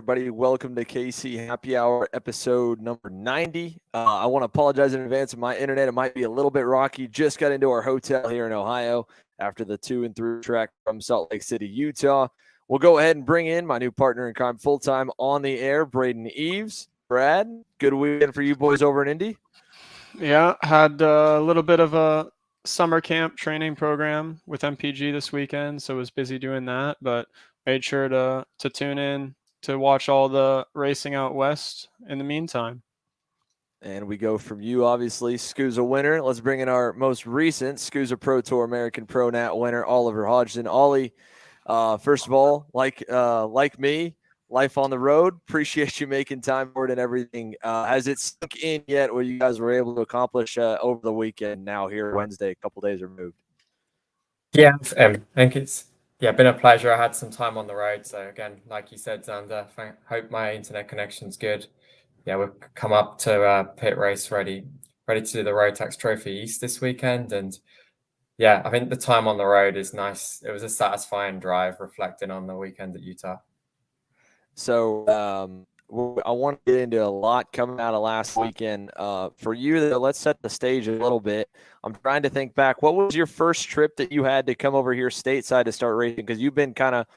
everybody. Welcome to KC Happy Hour, episode number 90. I want to apologize in advance of my internet. It might be a little bit rocky. Just got into our hotel here in Ohio after the 2 and 3 track from Salt Lake City, Utah. We'll go ahead and bring in my new partner in crime full-time on the air, Braden Eves. Brad, good weekend for you boys over in Indy? Yeah, had a little bit of a summer camp training program with MPG this weekend, so was busy doing that, but made sure to tune in to watch all the racing out west in the meantime. And we go from you, obviously, SKUSA winner. Let's bring in our most recent SKUSA Pro Tour American Pro Nat winner, Ollie Hodgson. Ollie, first of all, like me, life on the road. Appreciate you making time for it and everything. Has it sunk in yet what you guys were able to accomplish over the weekend now here Wednesday, a couple days removed? Yeah, I think it's been a pleasure. I had some time on the road. So again, like you said, Xander, I hope my internet connection's good. Yeah, we've come up to pit race ready to do the Rotax Trophy East this weekend. And yeah, I think the time on the road is nice. It was a satisfying drive reflecting on the weekend at Utah. So I want to get into a lot coming out of last weekend. For you, though, let's set the stage a little bit. I'm trying to think back. What was your first trip that you had to come over here stateside to start racing? Because you've been kind of,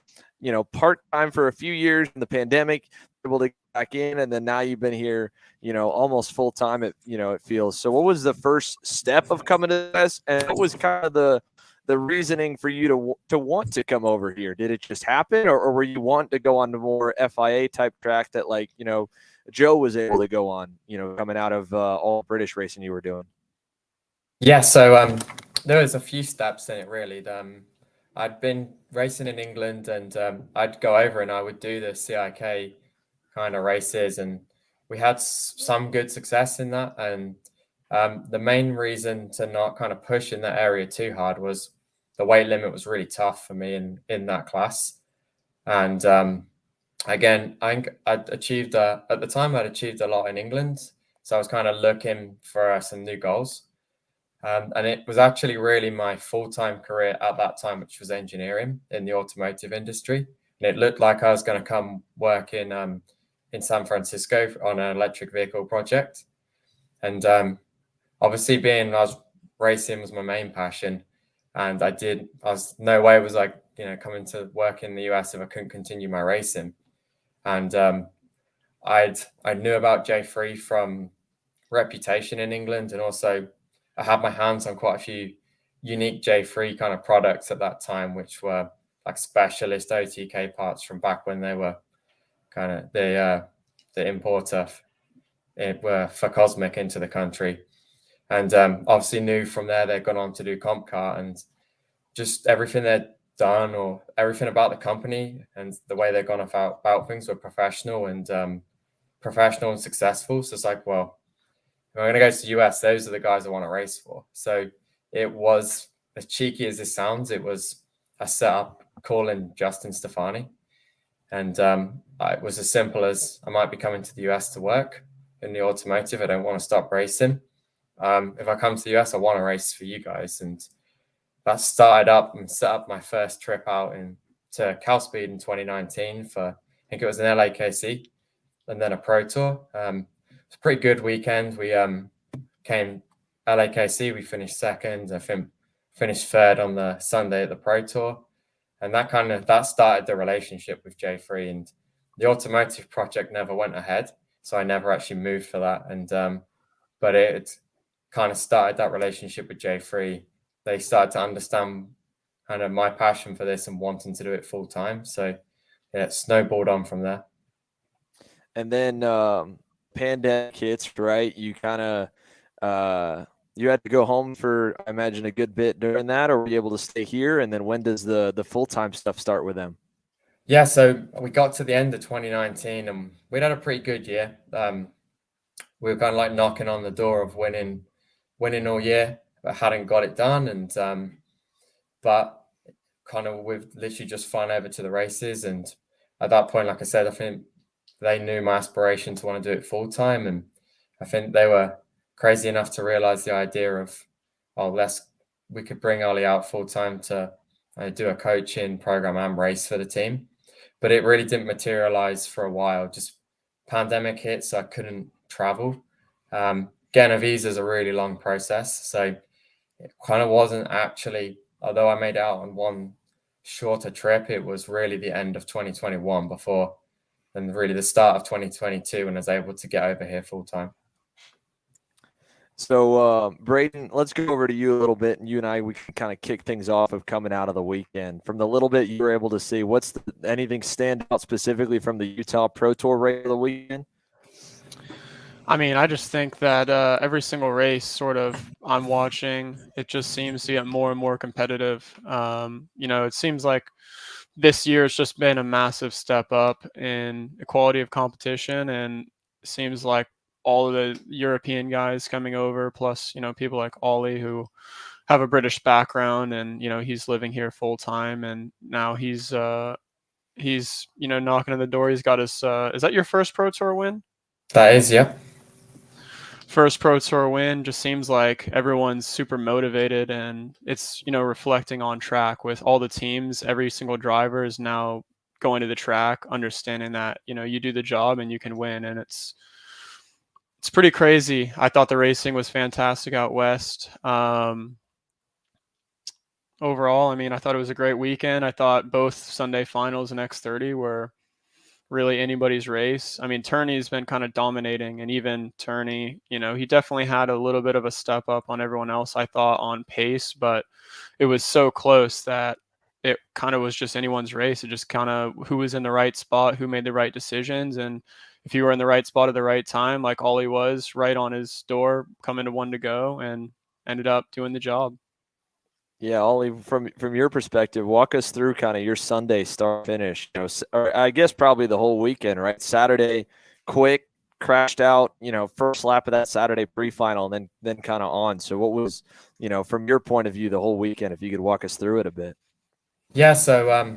part-time for a few years in the pandemic, able to get back in, and then now you've been here, almost full-time, it feels. So what was the first step of coming to this, and what was kind of the reasoning for you to want to come over here? Did it just happen, or were you wanting to go on the more FIA type track that Joe was able to go on, coming out of all British racing you were doing? Yeah, so there was a few steps in it really. I'd been racing in England, and I'd go over and I would do the CIK kind of races, and we had some good success in that. And the main reason to not kind of push in that area too hard was the weight limit was really tough for me in that class. And again, I think at the time I'd achieved a lot in England. So I was kind of looking for some new goals. And it was actually really my full-time career at that time, which was engineering in the automotive industry. And it looked like I was going to come work in San Francisco on an electric vehicle project. And obviously racing was my main passion. And no way was coming to work in the US if I couldn't continue my racing. And I knew about J3 from reputation in England, and also I had my hands on quite a few unique J3 kind of products at that time, which were like specialist OTK parts from back when they were kind of the importer for Cosmic into the country. And obviously knew from there they'd gone on to do Comp Car, and just everything they'd done or everything about the company and the way they'd gone about things were professional and successful. So it's like, well, if I'm going to go to the US, those are the guys I want to race for. So it was, as cheeky as this sounds, it was a setup calling Justin Stefani. And it was as simple as I might be coming to the US to work in the automotive. I don't want to stop racing. If I come to the US, I want to race for you guys. And that started up and set up my first trip out to Cal Speed in 2019 for, I think it was an LAKC and then a Pro Tour. It's a pretty good weekend. We came LAKC, we finished second. I think finished third on the Sunday at the Pro Tour. And that started the relationship with J3, and the automotive project never went ahead. So I never actually moved for that. And but it kind of started that relationship with J3. They started to understand kind of my passion for this and wanting to do it full time. So yeah, it snowballed on from there. And then pandemic hits, right? You kind of you had to go home for, I imagine, a good bit during that, or were you able to stay here? And then when does the full-time stuff start with them? Yeah, so we got to the end of 2019 and we'd had a pretty good year. We were kind of like knocking on the door of winning all year, but hadn't got it done. And but kind of we've literally just flown over to the races. And at that point, like I said, I think they knew my aspiration to want to do it full time. And I think they were crazy enough to realize the idea of, we could bring Ollie out full time to do a coaching program and race for the team. but it really didn't materialize for a while. Just pandemic hit, so I couldn't travel. Getting a visa is a really long process, so it kind of wasn't actually, although I made out on one shorter trip, it was really the end of 2021 before, and really the start of 2022 when I was able to get over here full time. So, Braden, let's go over to you a little bit, and you and I, we can kind of kick things off of coming out of the weekend. From the little bit you were able to see, anything stand out specifically from the Utah Pro Tour race of the weekend? I mean, I just think that every single race sort of I'm watching, it just seems to get more and more competitive. It seems like this year it's just been a massive step up in equality of competition, and it seems like all of the European guys coming over, plus, people like Ollie who have a British background, and, he's living here full time, and now he's knocking on the door. He's got his, is that your first Pro Tour win? That is, yeah. First Pro Tour win. Just seems like everyone's super motivated, and it's, reflecting on track with all the teams. Every single driver is now going to the track, understanding that, you do the job and you can win. And it's pretty crazy. I thought the racing was fantastic out west. Overall, I mean, I thought it was a great weekend. I thought both Sunday finals and X30 were really anybody's race. I mean, Turney's been kind of dominating, and even Turney, he definitely had a little bit of a step up on everyone else, I thought, on pace, but it was so close that it kind of was just anyone's race. It just kind of who was in the right spot, who made the right decisions. And if you were in the right spot at the right time, like Ollie was right on his door, coming to one to go, and ended up doing the job. Yeah, Ollie, from your perspective, walk us through kind of your Sunday start finish. Or I guess probably the whole weekend, right? Saturday, quick, crashed out. First lap of that Saturday pre-final, and then kind of on. So, what was, from your point of view, the whole weekend? If you could walk us through it a bit. Yeah, so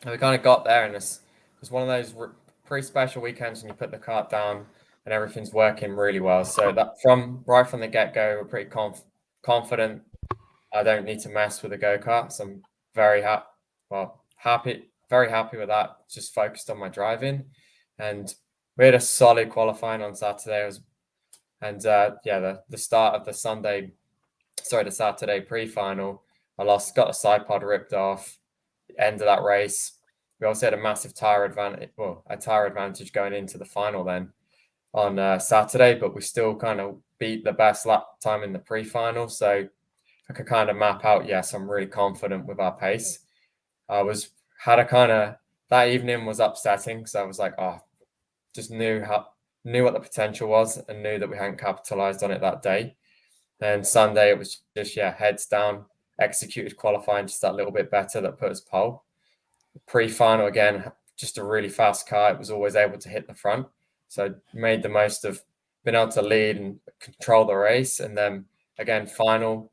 we kind of got there, and it was one of those pretty special weekends when you put the kart down and everything's working really well. So that right from the get-go, we're pretty confident. I don't need to mess with the go-karts. I'm very very happy with that. Just focused on my driving, and we had a solid qualifying on Saturday. The start of the Saturday pre-final, got the side pod ripped off. End of that race, we also had a massive tire advantage going into the final then on Saturday, but we still kind of beat the best lap time in the pre-final. So I could kind of map out, yes, I'm really confident with our pace. That evening was upsetting because I was like, just knew what the potential was and knew that we hadn't capitalized on it that day. And Sunday, it was just, heads down, executed qualifying just that little bit better that put us pole. Pre-final, again, just a really fast car. It was always able to hit the front. So made the most of being able to lead and control the race. And then, again, final,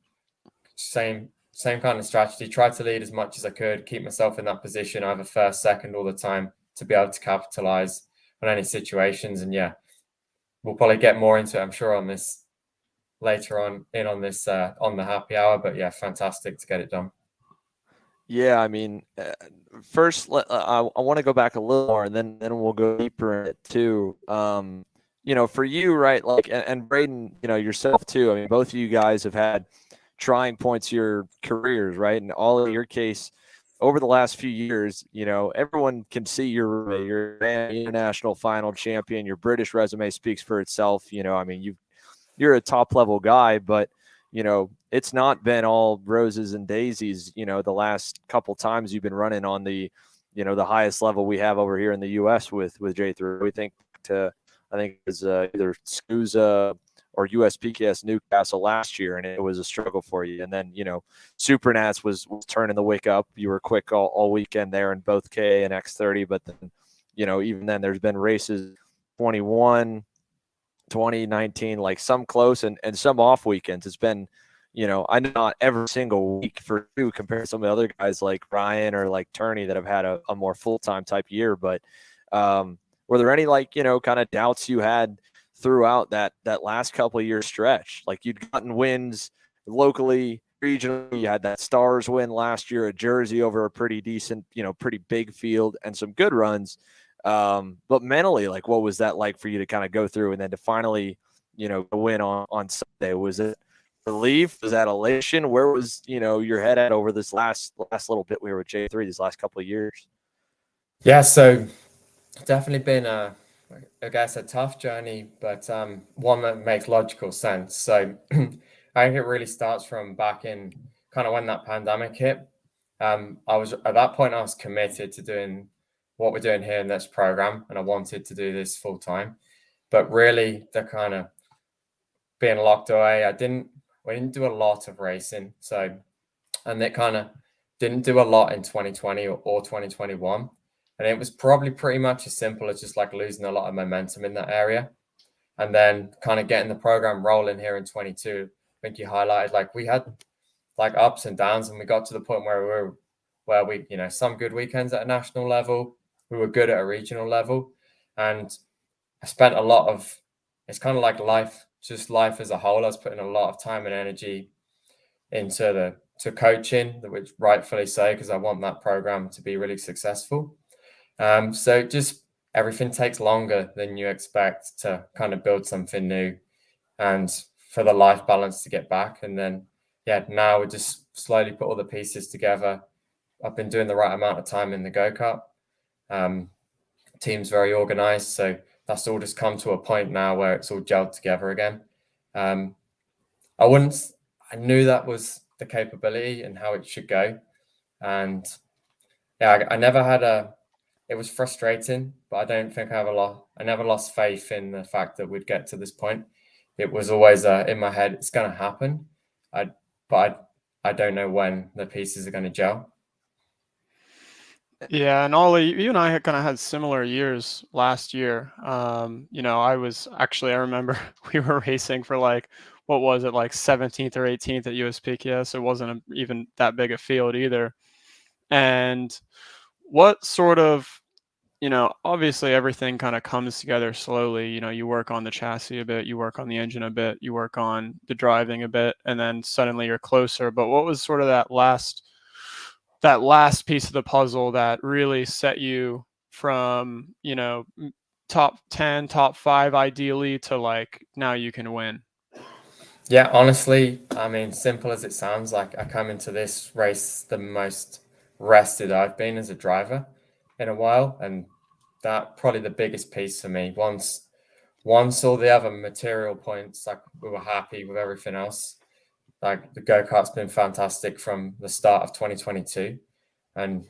same kind of strategy. Tried to lead as much as I could, keep myself in that position, either first, second all the time, to be able to capitalize on any situations. And we'll probably get more into it, I'm sure, on this later on on the happy hour. But fantastic to get it done. Yeah, I mean, first, I want to go back a little more, and then we'll go deeper in it too. For you, right? Like, and Braden, yourself too. I mean, both of you guys have had trying points of your careers, right? And all in your case, over the last few years, everyone can see you're an international final champion. Your British resume speaks for itself. I mean, you're a top level guy, but it's not been all roses and daisies. The last couple times you've been running on the highest level we have over here in the U.S. with J3. We think I think it was either SKUSA or USPKS Newcastle last year, and it was a struggle for you. And then, SuperNats was turning the wick up. You were quick all weekend there in both K and X30, but then, even then there's been races 21, 2019, like some close and some off weekends. It's been, I know not every single week for you compared to some of the other guys like Ryan or like Turney that have had a more full-time type year. But were there any kind of doubts you had throughout that last couple of years stretch? Like, you'd gotten wins locally, regionally. You had that Stars win last year at Jersey over a pretty decent, pretty big field and some good runs. But mentally, like, what was that like for you to kind of go through and then to finally, win on Sunday? Was it relief? Was that elation? Where was, your head at over this last little bit we were with J3 these last couple of years? Yeah, so definitely been I guess a tough journey, but one that makes logical sense. So I think it really starts from back in kind of when that pandemic hit. I was at that point I was committed to doing what we're doing here in this program, and I wanted to do this full time. But really, the kind of being locked away, we didn't do a lot of racing. So, and it kind of didn't do a lot in 2020 or 2021. And it was probably pretty much as simple as just like losing a lot of momentum in that area. And then kind of getting the program rolling here in 22. I think you highlighted like we had like ups and downs, and we got to the point where we some good weekends at a national level. We were good at a regional level. And I spent a lot of, it's kind of like life as a whole. I was putting a lot of time and energy into coaching, which rightfully so, because I want that program to be really successful. So just everything takes longer than you expect to kind of build something new and for the life balance to get back. And then, now we just slowly put all the pieces together. I've been doing the right amount of time in the go-kart. Team's very organized. So that's all just come to a point now where it's all gelled together again. I knew that was the capability and how it should go. And I never had it was frustrating, but I don't think I never lost faith in the fact that we'd get to this point. It was always in my head, it's going to happen. But I don't know when the pieces are going to gel. Yeah, and Ollie, you and I kind of had similar years last year. I remember we were racing for like, what was it, like 17th or 18th at USPKS. It wasn't even that big a field either. And what sort of, obviously everything kind of comes together slowly. You work on the chassis a bit, you work on the engine a bit, you work on the driving a bit, and then suddenly you're closer. But what was sort of that last piece of the puzzle that really set you from, top 10, top 5 ideally to like now you can win? Yeah, honestly, I mean, simple as it sounds, like I come into this race the most rested I've been as a driver in a while, and that probably the biggest piece for me. Once all the other material points, like we were happy with everything else. Like the go-kart's been fantastic from the start of 2022, and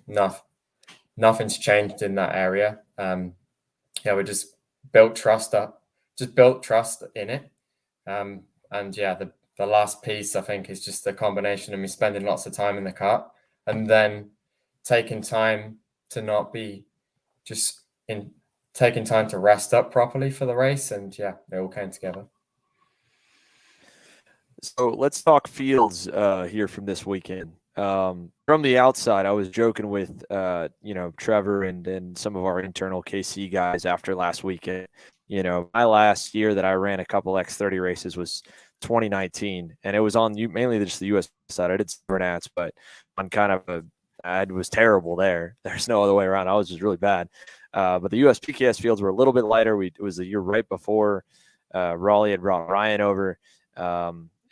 nothing's changed in that area. We just built trust in it. And the last piece I think is just the combination of me spending lots of time in the kart and then taking time to taking time to rest up properly for the race. And it all came together. So let's talk fields here from this weekend. From the outside, I was joking with Trevor and some of our internal KC guys after last weekend. My last year that I ran a couple X30 races was 2019, and it was on mainly just the US side. I did some Nats, but on kind of I was terrible there. There's no other way around. I was just really bad. But the US PKS fields were a little bit lighter. It was the year right before Raleigh had brought Ryan over.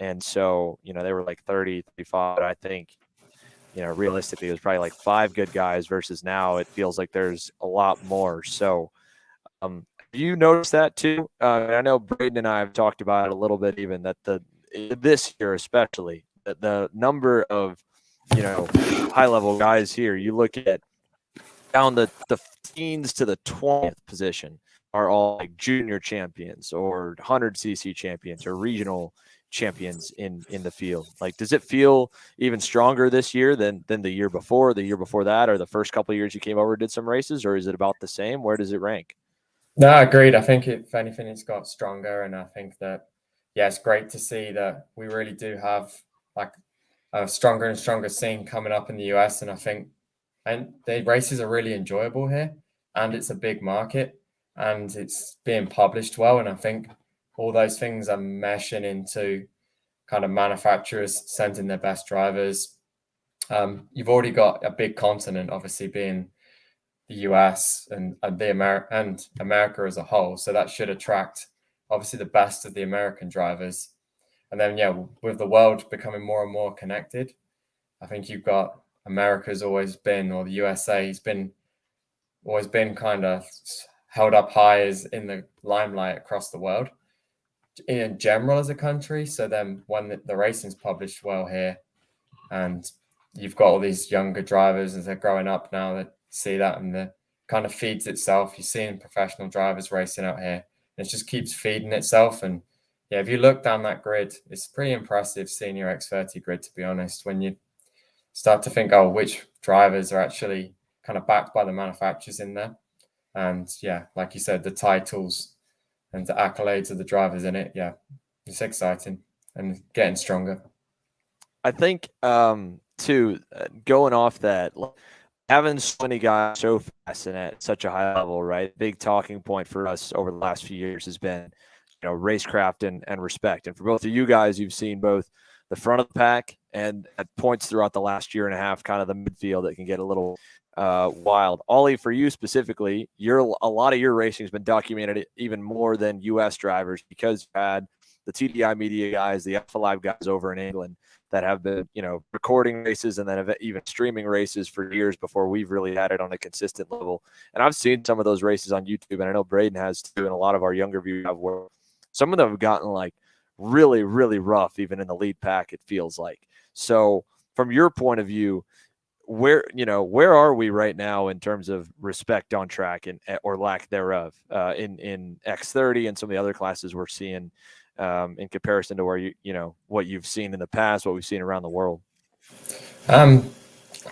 And so, they were like 30, 35. I think, realistically, it was probably like 5 good guys versus now it feels like there's a lot more. So, have you noticed that too? I know Braden and I have talked about it a little bit, even that this year especially, that the number of, high-level guys here, you look at down the teens to the 20th position are all like junior champions or 100cc champions or regional champions in the field. Like, does it feel even stronger this year than the year before that, or the first couple of years you came over did some races, or is it about the same? Where does it rank? No, agreed. I think if anything, it's got stronger, and I think that it's great to see that we really do have like a stronger and stronger scene coming up in the US, and I think the races are really enjoyable here, and it's a big market, and it's being published well, and I think all those things are meshing into kind of manufacturers sending their best drivers. You've already got a big continent, obviously being the US and America as a whole. So that should attract obviously the best of the American drivers. And then, yeah, with the world becoming more and more connected, I think you've got America's always been, or the USA's always been kind of held up high as in the limelight across the world in general as a country. So then when the racing's published well here, and you've got all these younger drivers as they're growing up now that see that, and it kind of feeds itself. You're seeing professional drivers racing out here, and it just keeps feeding itself. And yeah, if you look down that grid, it's pretty impressive seeing your X30 grid, to be honest, when you start to think, oh, which drivers are actually kind of backed by the manufacturers in there. And yeah, like you said, the titles and the accolades of the drivers in it, yeah, it's exciting and getting stronger. I think too, going off that, having so many guys so fast and at such a high level, right? Big talking point for us over the last few years has been, racecraft and respect. And for both of you guys, you've seen both the front of the pack and at points throughout the last year and a half, kind of the midfield that can get a little wild. Ollie, for you specifically, a lot of your racing has been documented even more than U.S. drivers because you had the TDI media guys, the Alpha Live guys over in England that have been, recording races and then have even streaming races for years before we've really had it on a consistent level. And I've seen some of those races on YouTube, and I know Braden has too, and a lot of our younger viewers have, where some of them have gotten like really, really rough, even in the lead pack, it feels like. So from your point of view, where are we right now in terms of respect on track and or lack thereof in X30 and some of the other classes we're seeing in comparison to where what you've seen in the past, what we've seen around the world? I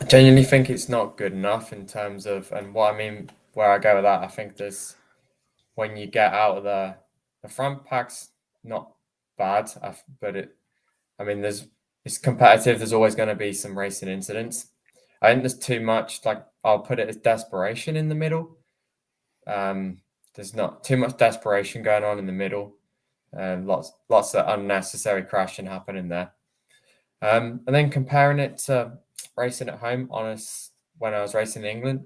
genuinely think it's not good enough in terms of, and what I mean, where I go with that, I think there's, when you get out of the front pack's not bad, but it's competitive. There's always going to be some racing incidents. I think there's too much, like, I'll put it as desperation in the middle. There's not too much desperation going on in the middle. Lots of unnecessary crashing happening there. And then comparing it to racing at home, when I was racing in England,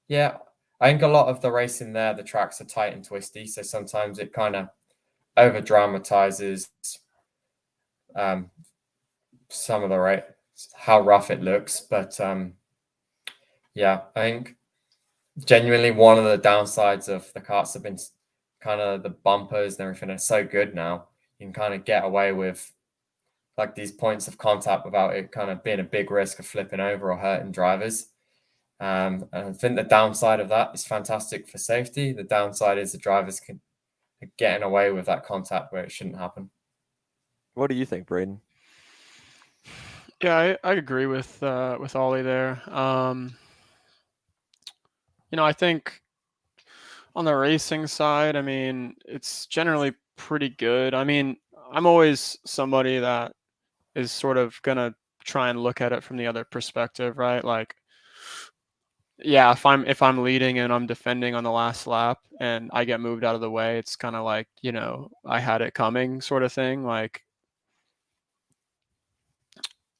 yeah, I think a lot of the racing there, the tracks are tight and twisty, so sometimes it kind of over dramatizes some of the how rough it looks. But yeah, I think genuinely one of the downsides of the karts have been kind of the bumpers and everything are so good now. You can kind of get away with like these points of contact without it kind of being a big risk of flipping over or hurting drivers. And I think the downside of that is fantastic for safety. The downside is the drivers can getting away with that contact where it shouldn't happen. What do you think, Braden? Yeah, I agree with Ollie there. I think on the racing side, I mean, it's generally pretty good. I mean, I'm always somebody that is sort of gonna try and look at it from the other perspective, right? Like, yeah, if I'm leading and I'm defending on the last lap and I get moved out of the way, it's kind of like, I had it coming sort of thing. Like,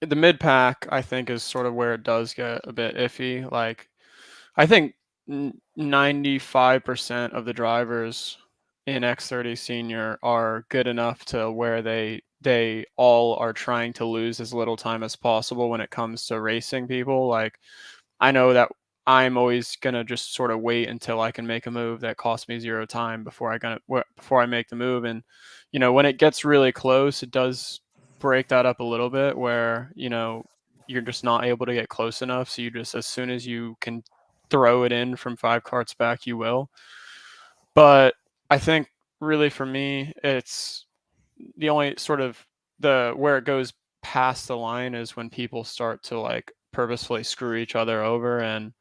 the mid pack, I think, is sort of where it does get a bit iffy. Like, I think 95% of the drivers in X30 Senior are good enough to where they all are trying to lose as little time as possible when it comes to racing people. Like, I know that I'm always gonna just sort of wait until I can make a move that costs me 0 time before I make the move. And when it gets really close, it does break that up a little bit where you're just not able to get close enough. So you just, as soon as you can throw it in from 5 carts back, you will. But I think really for me, it's the only sort of where it goes past the line is when people start to like purposefully screw each other over and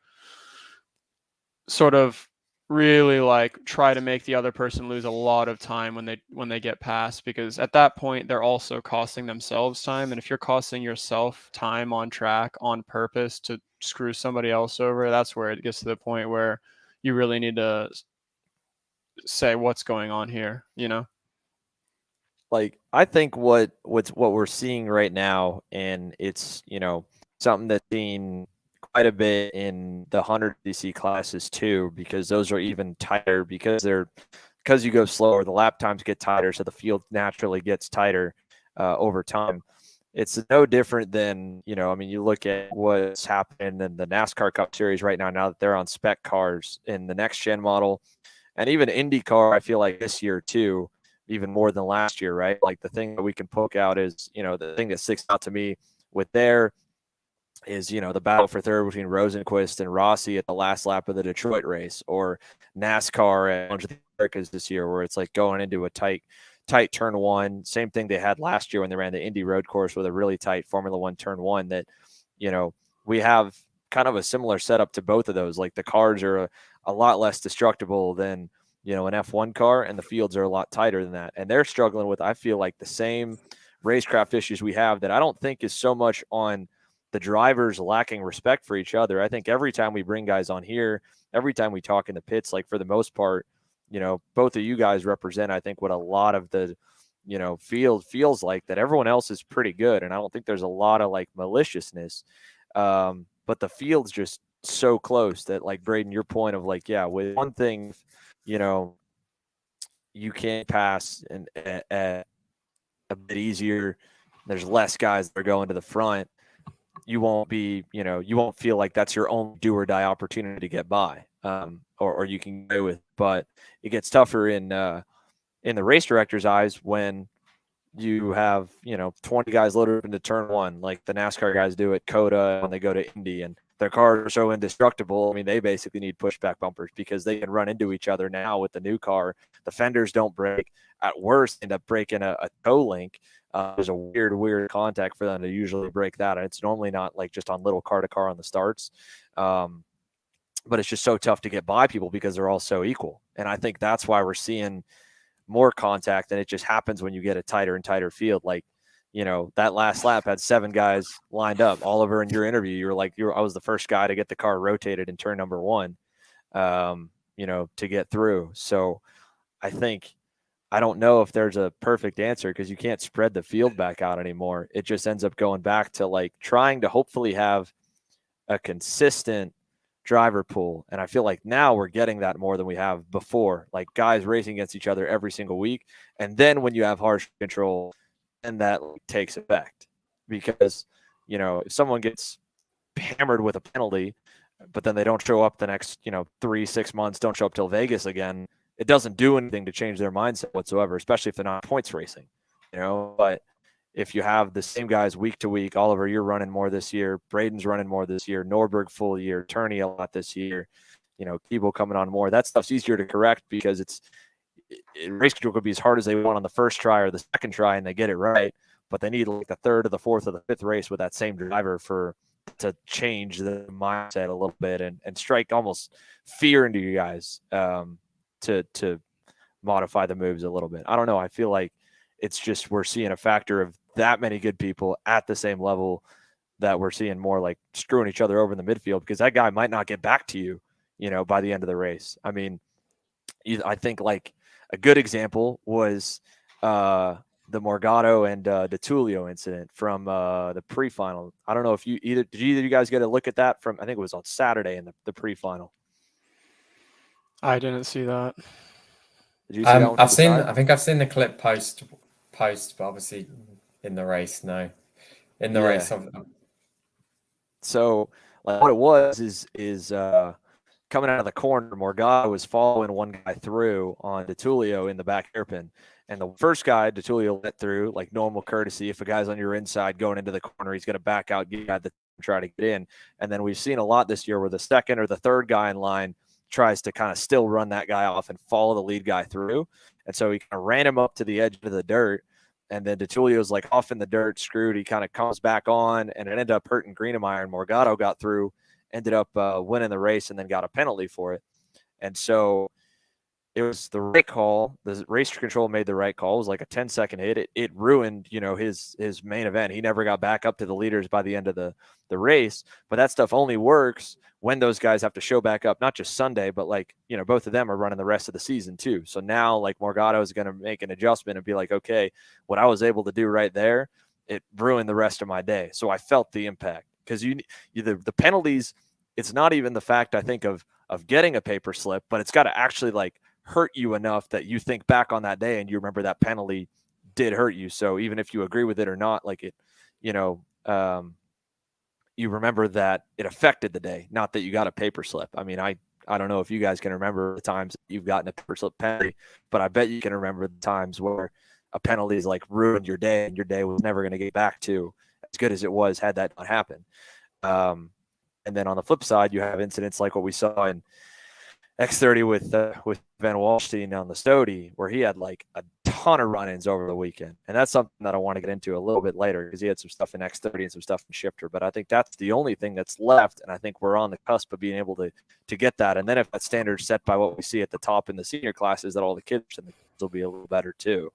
sort of really like try to make the other person lose a lot of time when they get past, because at that point they're also costing themselves time. And if you're costing yourself time on track on purpose to screw somebody else over, that's where it gets to the point where you really need to say what's going on here. like I think what we're seeing right now, and it's something that's seen quite a bit in the 100cc classes too, because those are even tighter because you go slower, the lap times get tighter, so the field naturally gets tighter over time. It's no different than, I mean, you look at what's happening in the NASCAR Cup Series right now that they're on spec cars in the next gen model, and even IndyCar, I feel like this year too, even more than last year, right? Like the thing that we can poke out is, the thing that sticks out to me with there is, the battle for third between Rosenquist and Rossi at the last lap of the Detroit race, or NASCAR at the Americas this year, where it's like going into a tight turn one. Same thing they had last year when they ran the Indy road course with a really tight Formula One turn one. That, we have kind of a similar setup to both of those. Like the cars are a lot less destructible than, an F1 car, and the fields are a lot tighter than that. And they're struggling with, I feel like, the same racecraft issues we have, that I don't think is so much on the drivers lacking respect for each other. I think every time we bring guys on here, every time we talk in the pits, like for the most part, both of you guys represent, I think, what a lot of the, field feels like, that everyone else is pretty good. And I don't think there's a lot of like maliciousness. But the field's just so close that, like, Braden, your point of like, yeah, with one thing, you can't pass and a bit easier. There's less guys that are going to the front. You won't be, you won't feel like that's your only do or die opportunity to get by, or you can go with. But it gets tougher in the race director's eyes when you have, 20 guys loaded up into turn one, like the NASCAR guys do at COTA when they go to Indy, and their cars are so indestructible. I mean, they basically need pushback bumpers because they can run into each other now with the new car. The fenders don't break. At worst, end up breaking a toe link. There's a weird contact for them to usually break that. And it's normally not like just on little car to car on the starts. But it's just so tough to get by people because they're all so equal. And I think that's why we're seeing more contact, and it just happens when you get a tighter and tighter field. Like, that last lap had 7 guys lined up. Oliver, in your interview, you were like, I was the first guy to get the car rotated in turn number 1, to get through. So I don't know if there's a perfect answer, because you can't spread the field back out anymore. It just ends up going back to like trying to hopefully have a consistent driver pool. And I feel like now we're getting that more than we have before, like guys racing against each other every single week. And then when you have harsh control, and that takes effect, because, if someone gets hammered with a penalty, but then they don't show up the next, 3-6 months, don't show up till Vegas again, it doesn't do anything to change their mindset whatsoever, especially if they're not points racing, but if you have the same guys week to week, Oliver, you're running more this year, Braden's running more this year, Norberg full year, Turney a lot this year, Keeble coming on more, that stuff's easier to correct because race control could be as hard as they want on the first try or the second try, and they get it right, but they need like the third or the fourth or the fifth race with that same driver to change the mindset a little bit and strike almost fear into you guys, to modify the moves a little bit. I don't know. I feel like it's just we're seeing a factor of that many good people at the same level, that we're seeing more like screwing each other over in the midfield, because that guy might not get back to you, by the end of the race. I mean, I think like a good example was the Morgado and DeTulio incident from the pre-final. I don't know if did either of you guys get a look at that from, I think it was on Saturday in the pre-final. I didn't see that. Did you see that one? I think I've seen the clip post, but obviously in the race, no. In the race. So like what it was is coming out of the corner, Morgado was following one guy through on DeTulio in the back hairpin. And the first guy, DeTulio, let through, like normal courtesy. If a guy's on your inside going into the corner, he's going to back out, try to get in. And then we've seen a lot this year where the second or the third guy in line tries to kind of still run that guy off and follow the lead guy through. And so he kind of ran him up to the edge of the dirt. And then DeTulio's like off in the dirt, screwed. He kind of comes back on, and it ended up hurting Greenemeyer. And Morgado got through, ended up winning the race, and then got a penalty for it. And so it was the right call. The race control made the right call. It was like a 10-second hit. It ruined, his main event. He never got back up to the leaders by the end of the race. But that stuff only works when those guys have to show back up, not just Sunday, but both of them are running the rest of the season too. So now Morgado is going to make an adjustment and be like, okay, what I was able to do right there, it ruined the rest of my day. So I felt the impact because the penalties, it's not even the fact I think of getting a paper slip, but it's got to actually hurt you enough that you think back on that day and you remember that penalty did hurt you. So even if you agree with it or not, you remember that it affected the day, not that you got a paper slip. I mean, I don't know if you guys can remember the times you've gotten a paper slip penalty, but I bet you can remember the times where a penalty is ruined your day and your day was never going to get back to as good as it was had that not happened. And then on the flip side, you have incidents like what we saw in X30 with Van Walstein on the Stody, where he had a ton of run-ins over the weekend. And that's something that I want to get into a little bit later because he had some stuff in X30 and some stuff in Shifter. But I think that's the only thing that's left, and I think we're on the cusp of being able to get that. And then if that standard's set by what we see at the top in the senior classes, that all the kids in the will be a little better too.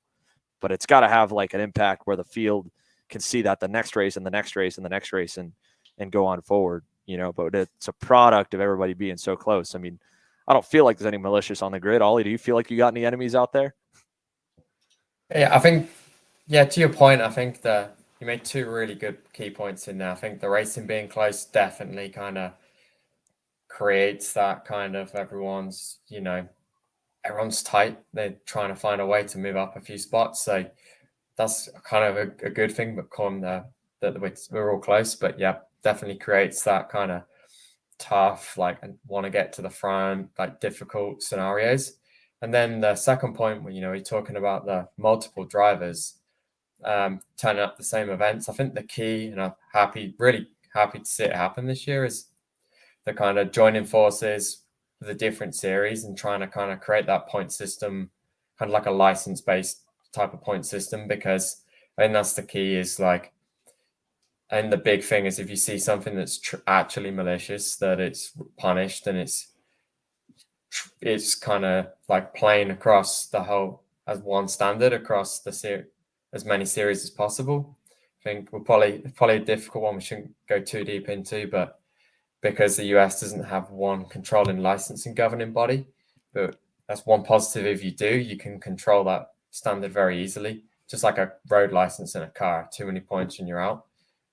But it's got to have an impact where the field can see that the next race and the next race and the next race and go on forward, But it's a product of everybody being so close. I mean, I don't feel like there's any malicious on the grid. Ollie, do you feel like you got any enemies out there? Yeah, I think, to your point, I think that you made two really good key points in there. I think the racing being close definitely kind of creates that kind of everyone's tight. They're trying to find a way to move up a few spots. So that's kind of a good thing, but that we're all close. But yeah, definitely creates that kind of tough, and want to get to the front, difficult scenarios. And then the second point, we're talking about the multiple drivers turning up the same events. I think the key, and I'm really happy to see it happen this year, is the kind of joining forces with the different series and trying to kind of create that point system, kind of like a license-based type of point system, because I think that's the key is and the big thing is if you see something that's actually malicious, that it's punished and it's kind of playing across the whole as one standard across the as many series as possible. I think we're probably a difficult one we shouldn't go too deep into, but because the US doesn't have one controlling licensing governing body, but that's one positive. If you do, you can control that standard very easily, just like a road license in a car. Too many points and you're out.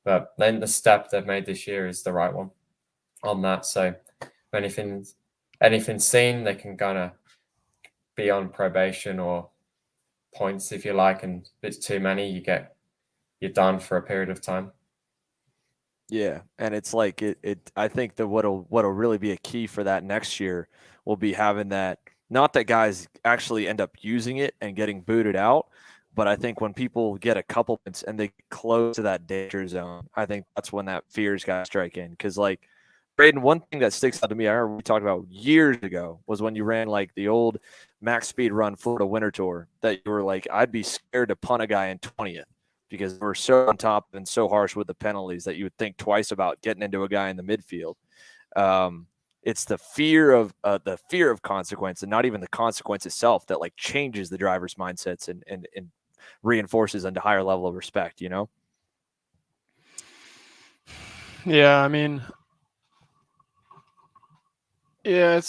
But then the step they've made this year is the right one on that. So if anything's seen, they can kind of be on probation or points if you like. And if it's too many, you're done for a period of time. Yeah, and it's I think that what'll really be a key for that next year will be having that, not that guys actually end up using it and getting booted out, but I think when people get a couple points and they get close to that danger zone, I think that's when that fear's got to strike in. Because Braden, one thing that sticks out to me, I remember we talked about years ago, was when you ran the old max speed run Florida Winter Tour, that you were I'd be scared to punt a guy in 20th because we're so on top and so harsh with the penalties that you would think twice about getting into a guy in the midfield. It's the fear of consequence, and not even the consequence itself, that changes the driver's mindsets and reinforces into higher level of respect. Yeah, I mean, yeah,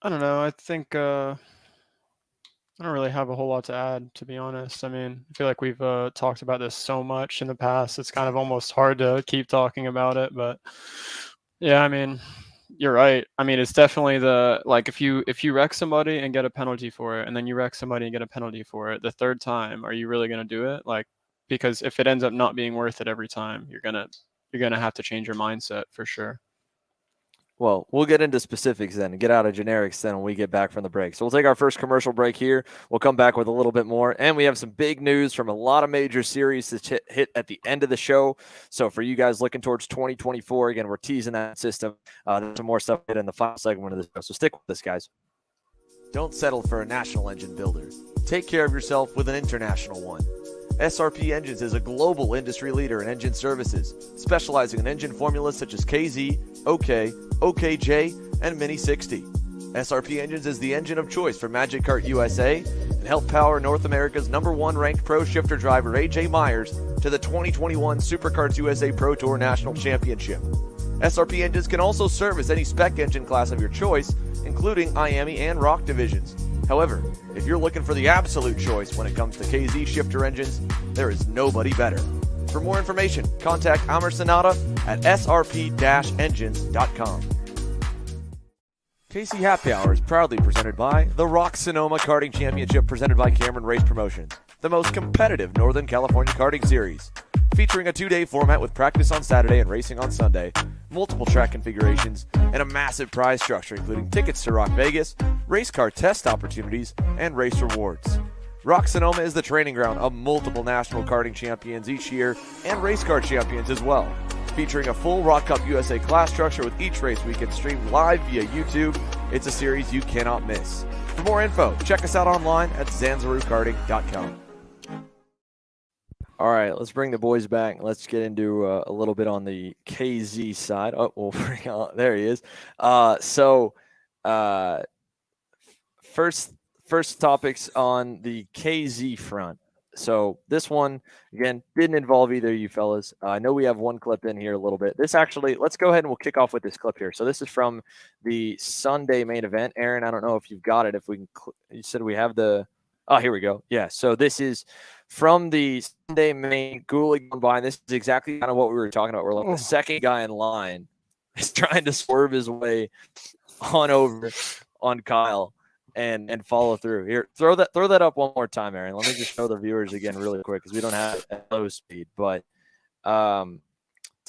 I don't know. I think I don't really have a whole lot to add, to be honest. I mean, I feel like we've talked about this so much in the past. It's kind of almost hard to keep talking about it, but yeah, I mean, you're right. I mean, it's definitely if you wreck somebody and get a penalty for it, and then you wreck somebody and get a penalty for it, the third time, are you really going to do it? Because if it ends up not being worth it every time, you're gonna have to change your mindset for sure. Well, we'll get into specifics then and get out of generics then when we get back from the break. So we'll take our first commercial break here. We'll come back with a little bit more. And we have some big news from a lot of major series to hit at the end of the show. So for you guys looking towards 2024, again, we're teasing that system. There's some more stuff in the final segment of the show. So stick with us, guys. Don't settle for a national engine builder. Take care of yourself with an international one. SRP Engines is a global industry leader in engine services, specializing in engine formulas such as KZ, OK, OKJ, and Mini 60. SRP Engines is the engine of choice for Magic Kart USA and helped power North America's #1 ranked pro shifter driver AJ Myers to the 2021 SuperKarts USA Pro Tour National Championship. SRP Engines can also service any spec engine class of your choice, including IAME and ROC divisions. However, if you're looking for the absolute choice when it comes to KZ shifter engines, there is nobody better. For more information, contact Amr Sanada at srp-engines.com. KC Happy Hour is proudly presented by the Rock Sonoma Karting Championship, presented by Cameron Race Promotions, the most competitive Northern California karting series. Featuring a 2-day format with practice on Saturday and racing on Sunday, multiple track configurations, and a massive prize structure including tickets to Rock Vegas, race car test opportunities, and race rewards. Rock Sonoma is the training ground of multiple national karting champions each year and race car champions as well. Featuring a full Rock Cup USA class structure with each race weekend streamed live via YouTube, it's a series you cannot miss. For more info, check us out online at zanzarukarting.com. All right, let's bring the boys back. Let's get into a little bit on the KZ side. Oh, we'll bring out, there he is. First topics on the KZ front. So this one, again, didn't involve either of you fellas. I know we have one clip in here a little bit. This actually, let's go ahead and we'll kick off with this clip here. So this is from the Sunday main event. Aaron, I don't know if you've got it. If we can, you said we have the, oh, here we go. Yeah, so this is from the Sunday main Goulet going by. And this is exactly kind of what we were talking about. We're like the second guy in line is trying to swerve his way on over on Kyle. And follow through. Here, throw that up one more time, Aaron. Let me just show the viewers again really quick because we don't have it at low speed. But to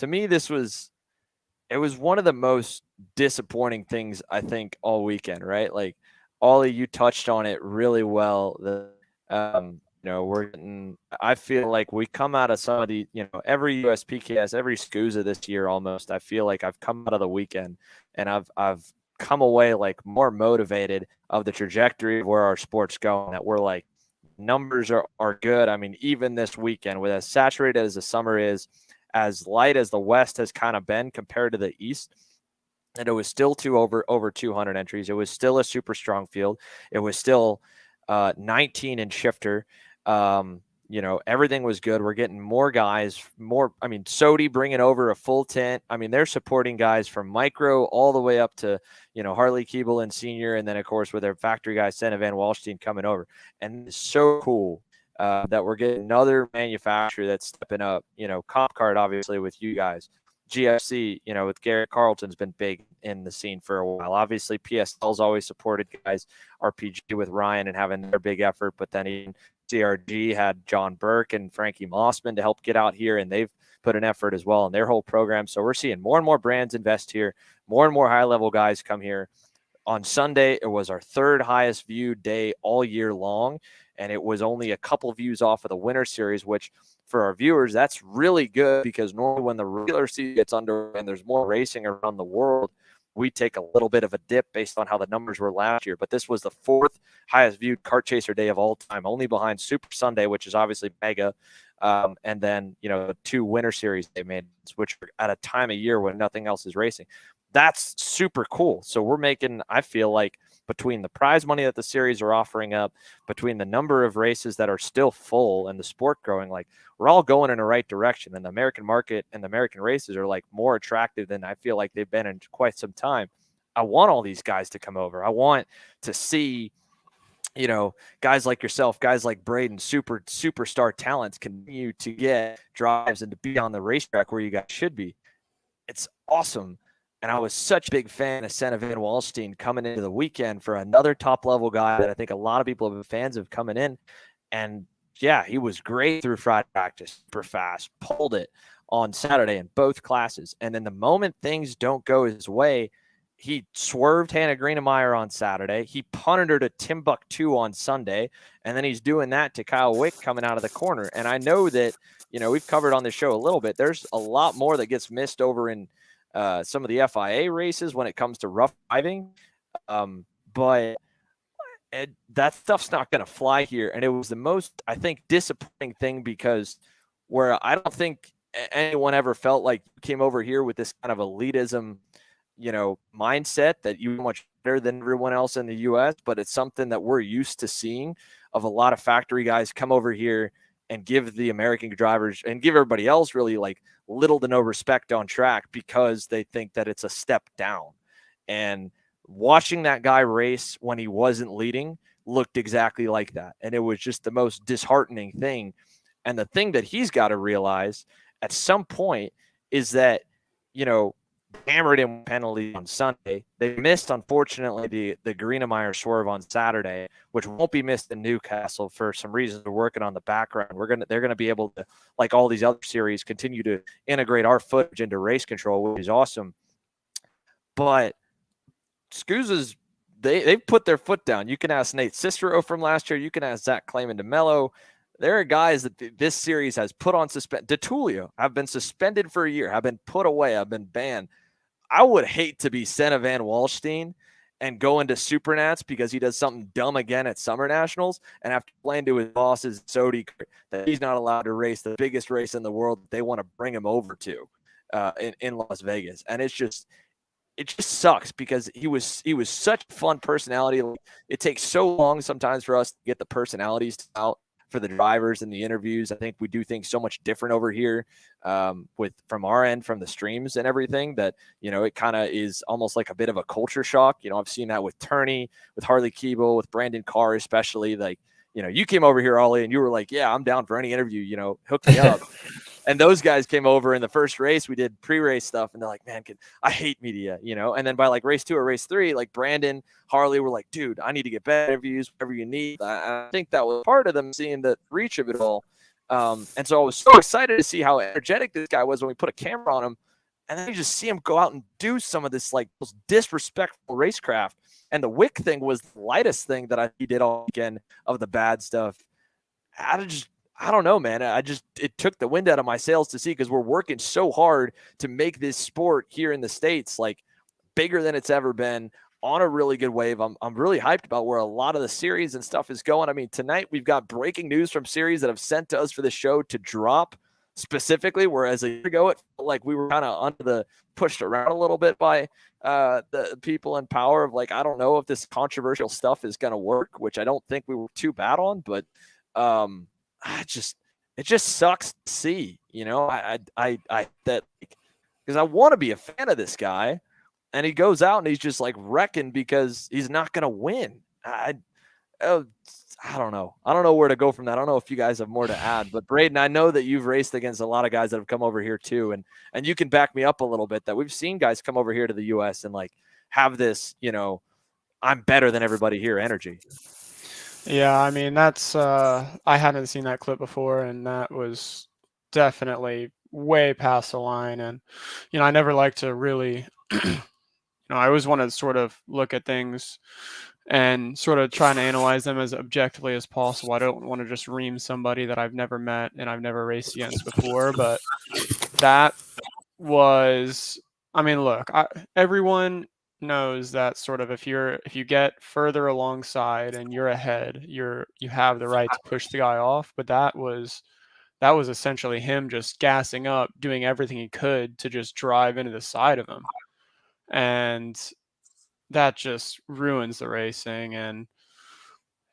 me, it was one of the most disappointing things I think all weekend, right? Like Ollie, you touched on it really well. I feel like we come out of some of the, every USPKS, every SKUSA this year almost. I feel like I've come out of the weekend and I've come away like more motivated of the trajectory of where our sport's going, that we're like numbers are good. I mean, even this weekend, with as saturated as the summer is, as light as the West has kind of been compared to the East, and it was still over 200 entries. It was still a super strong field. It was still 19 in shifter. Everything was good. We're getting more guys, Sodi bringing over a full tent. I mean, they're supporting guys from micro all the way up to, Harley Keeble and senior. And then of course with their factory guy, Senna Van Walstein coming over. And it's so cool that we're getting another manufacturer that's stepping up, Comp Card, obviously with you guys. GFC, with Garrett Carlton's been big in the scene for a while. Obviously PSL's always supported guys, RPG with Ryan and having their big effort, but then even CRG had John Burke and Frankie Mossman to help get out here, and they've put an effort as well in their whole program. So we're seeing more and more brands invest here, more and more high-level guys come here. On Sunday, it was our third highest viewed day all year long, and it was only a couple views off of the Winter Series, which for our viewers, that's really good because normally when the regular season gets under and there's more racing around the world, we take a little bit of a dip based on how the numbers were last year. But this was the fourth highest viewed kart chaser day of all time, only behind Super Sunday, which is obviously mega. And then, 2 Winter Series they made, which are at a time of year when nothing else is racing. That's super cool. So we're making, I feel like, between the prize money that the series are offering up, between the number of races that are still full and the sport growing, like we're all going in the right direction. And the American market and the American races are like more attractive than I feel like they've been in quite some time. I want all these guys to come over. I want to see, guys like yourself, guys like Braden, superstar talents continue to get drives and to be on the racetrack where you guys should be. It's awesome. And I was such a big fan of Senna Van Walstein coming into the weekend for another top-level guy that I think a lot of people have been fans of coming in. And, yeah, he was great through Friday practice, super fast, pulled it on Saturday in both classes. And then the moment things don't go his way, he swerved Hannah Greenemeyer on Saturday. He punted her to Timbuktu on Sunday. And then he's doing that to Kyle Wick coming out of the corner. And I know that, we've covered on this show a little bit. There's a lot more that gets missed over in some of the FIA races when it comes to rough driving. But that stuff's not going to fly here. And it was the most, I think, disappointing thing because where I don't think anyone ever felt like you came over here with this kind of elitism, mindset that you much better than everyone else in the U.S., but it's something that we're used to seeing of a lot of factory guys come over here and give the American drivers and give everybody else really like little to no respect on track because they think that it's a step down. And watching that guy race when he wasn't leading looked exactly like that. And it was just the most disheartening thing. And the thing that he's got to realize at some point is that, you know, hammered in penalty on Sunday. They missed, unfortunately, the Greenemeyer swerve on Saturday, which won't be missed in Newcastle for some reasons we're working on the background. They're gonna be able to, like all these other series, continue to integrate our footage into race control, which is awesome. But SKUSA's they've put their foot down. You can ask Nate Cicero from last year. You can ask Zach Clayman DeMello. There are guys that this series has put on suspend. DeTulio have been suspended for a year, have been put away, have been banned. I would hate to be Senna Van Walstein and go into Supernats because he does something dumb again at Summer Nationals and have to explain to his bosses Sodi that he's not allowed to race the biggest race in the world that they want to bring him over to in Las Vegas. And it just sucks because he was such a fun personality. It takes so long sometimes for us to get the personalities out for the drivers and the interviews. I think we do things so much different over here from our end, from the streams and everything, that, you know, it kind of is almost like a bit of a culture shock. You know, I've seen that with Turney, with Harley Keeble, with Brandon Carr, especially. Like, you know, you came over here, Ollie, and you were like, yeah, I'm down for any interview, you know, hook me up. And those guys came over in the first race. We did pre-race stuff, and they're like, man, I hate media, you know? And then by like race 2 or race 3, like Brandon, Harley were like, dude, I need to get better interviews, whatever you need. I think that was part of them seeing the reach of it all. And so I was so excited to see how energetic this guy was when we put a camera on him. And then you just see him go out and do some of this like most disrespectful racecraft. And the Wick thing was the lightest thing that he did all weekend of the bad stuff. I don't know, man. It took the wind out of my sails to see, because we're working so hard to make this sport here in the States like bigger than it's ever been, on a really good wave. I'm really hyped about where a lot of the series and stuff is going. I mean, tonight we've got breaking news from series that have sent to us for the show to drop specifically, whereas a year ago it felt like we were kind of pushed around a little bit by the people in power of like, I don't know if this controversial stuff is going to work, which I don't think we were too bad on, but it just sucks to see, you know. Because I want to be a fan of this guy, and he goes out and he's just like wrecking because he's not going to win. I don't know. I don't know where to go from that. I don't know if you guys have more to add, but Braden, I know that you've raced against a lot of guys that have come over here too, and you can back me up a little bit that we've seen guys come over here to the U.S. and like have this, you know, I'm better than everybody here energy. Yeah, I mean, that's I hadn't seen that clip before, and that was definitely way past the line. And, you know, I never like to really, I always want to sort of look at things and sort of try and analyze them as objectively as possible. I don't want to just ream somebody that I've never met and I've never raced against before, but that was, I mean, look, everyone knows that sort of if you get further alongside and you're ahead, you have the right to push the guy off. But that was essentially him just gassing up, doing everything he could to just drive into the side of him, and that just ruins the racing. And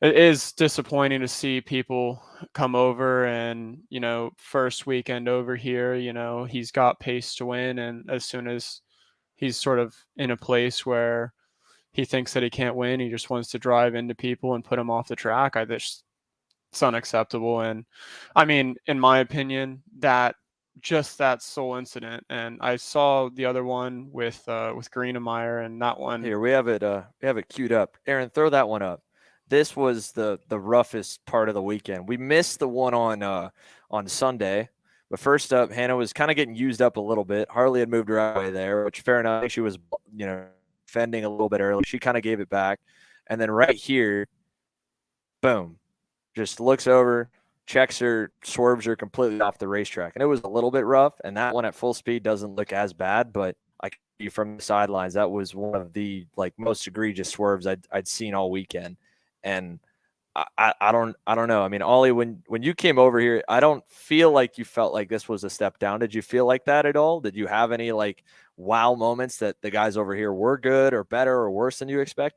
it is disappointing to see people come over and, you know, first weekend over here, you know, he's got pace to win, and as soon as he's sort of in a place where he thinks that he can't win, he just wants to drive into people and put them off the track. It's unacceptable. And I mean, in my opinion, that sole incident, and I saw the other one with Greenemeyer, and that one here we have it queued up. Aaron, throw that one up. This was the roughest part of the weekend. We missed the one on Sunday. But first up, Hannah was kind of getting used up a little bit. Harley had moved her out of the way there, which fair enough. She was, you know, fending a little bit early. She kind of gave it back. And then right here, boom, just looks over, checks her, swerves her completely off the racetrack. And it was a little bit rough. And that one at full speed doesn't look as bad, but I can see from the sidelines, that was one of the like most egregious swerves I'd seen all weekend. And I don't know. I mean, Ollie, when you came over here, I don't feel like you felt like this was a step down. Did you feel like that at all? Did you have any like wow moments that the guys over here were good or better or worse than you expect?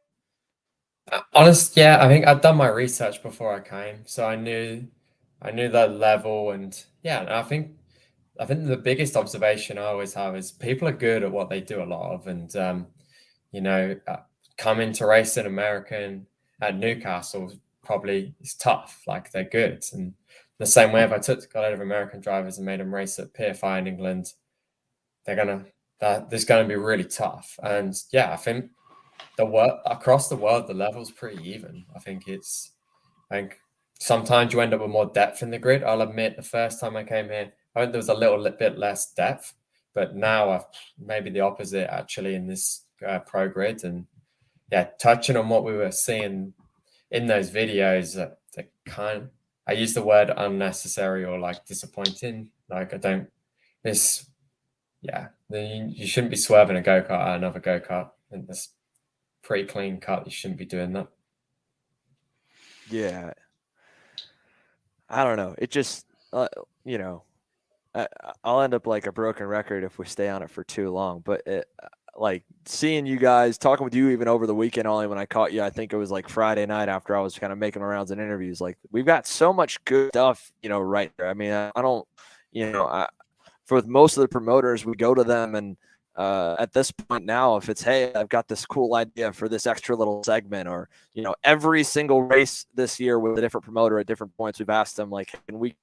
Yeah, I think I'd done my research before I came, so I knew the level, and yeah, and I think the biggest observation I always have is people are good at what they do a lot of, and you know, coming to race in American at Newcastle probably is tough. Like they're good, and the same way if I took a lot of American drivers and made them race at PFI in England, they're gonna that this going to be really tough. And yeah, I think the work across the world, the level's pretty even. I think sometimes you end up with more depth in the grid. I'll admit, the first time I came here, I think there was a little bit less depth, but now I've maybe the opposite actually in this pro grid. And yeah, touching on what we were seeing in those videos, that I use the word unnecessary or like disappointing. Like I don't, this, yeah, you shouldn't be swerving a go kart at another go kart. And this pretty clean cut. You shouldn't be doing that. Yeah, I don't know. It just, you know, I, I'll end up like a broken record if we stay on it for too long. But like seeing you guys talking with you even over the weekend, only when I caught you, I think it was like Friday night after I was kind of making rounds and interviews. Like we've got so much good stuff, right there. I mean, I don't, for most of the promoters, we go to them and at this point now, if it's, hey, I've got this cool idea for this extra little segment, or every single race this year with a different promoter at different points, we've asked them like, can we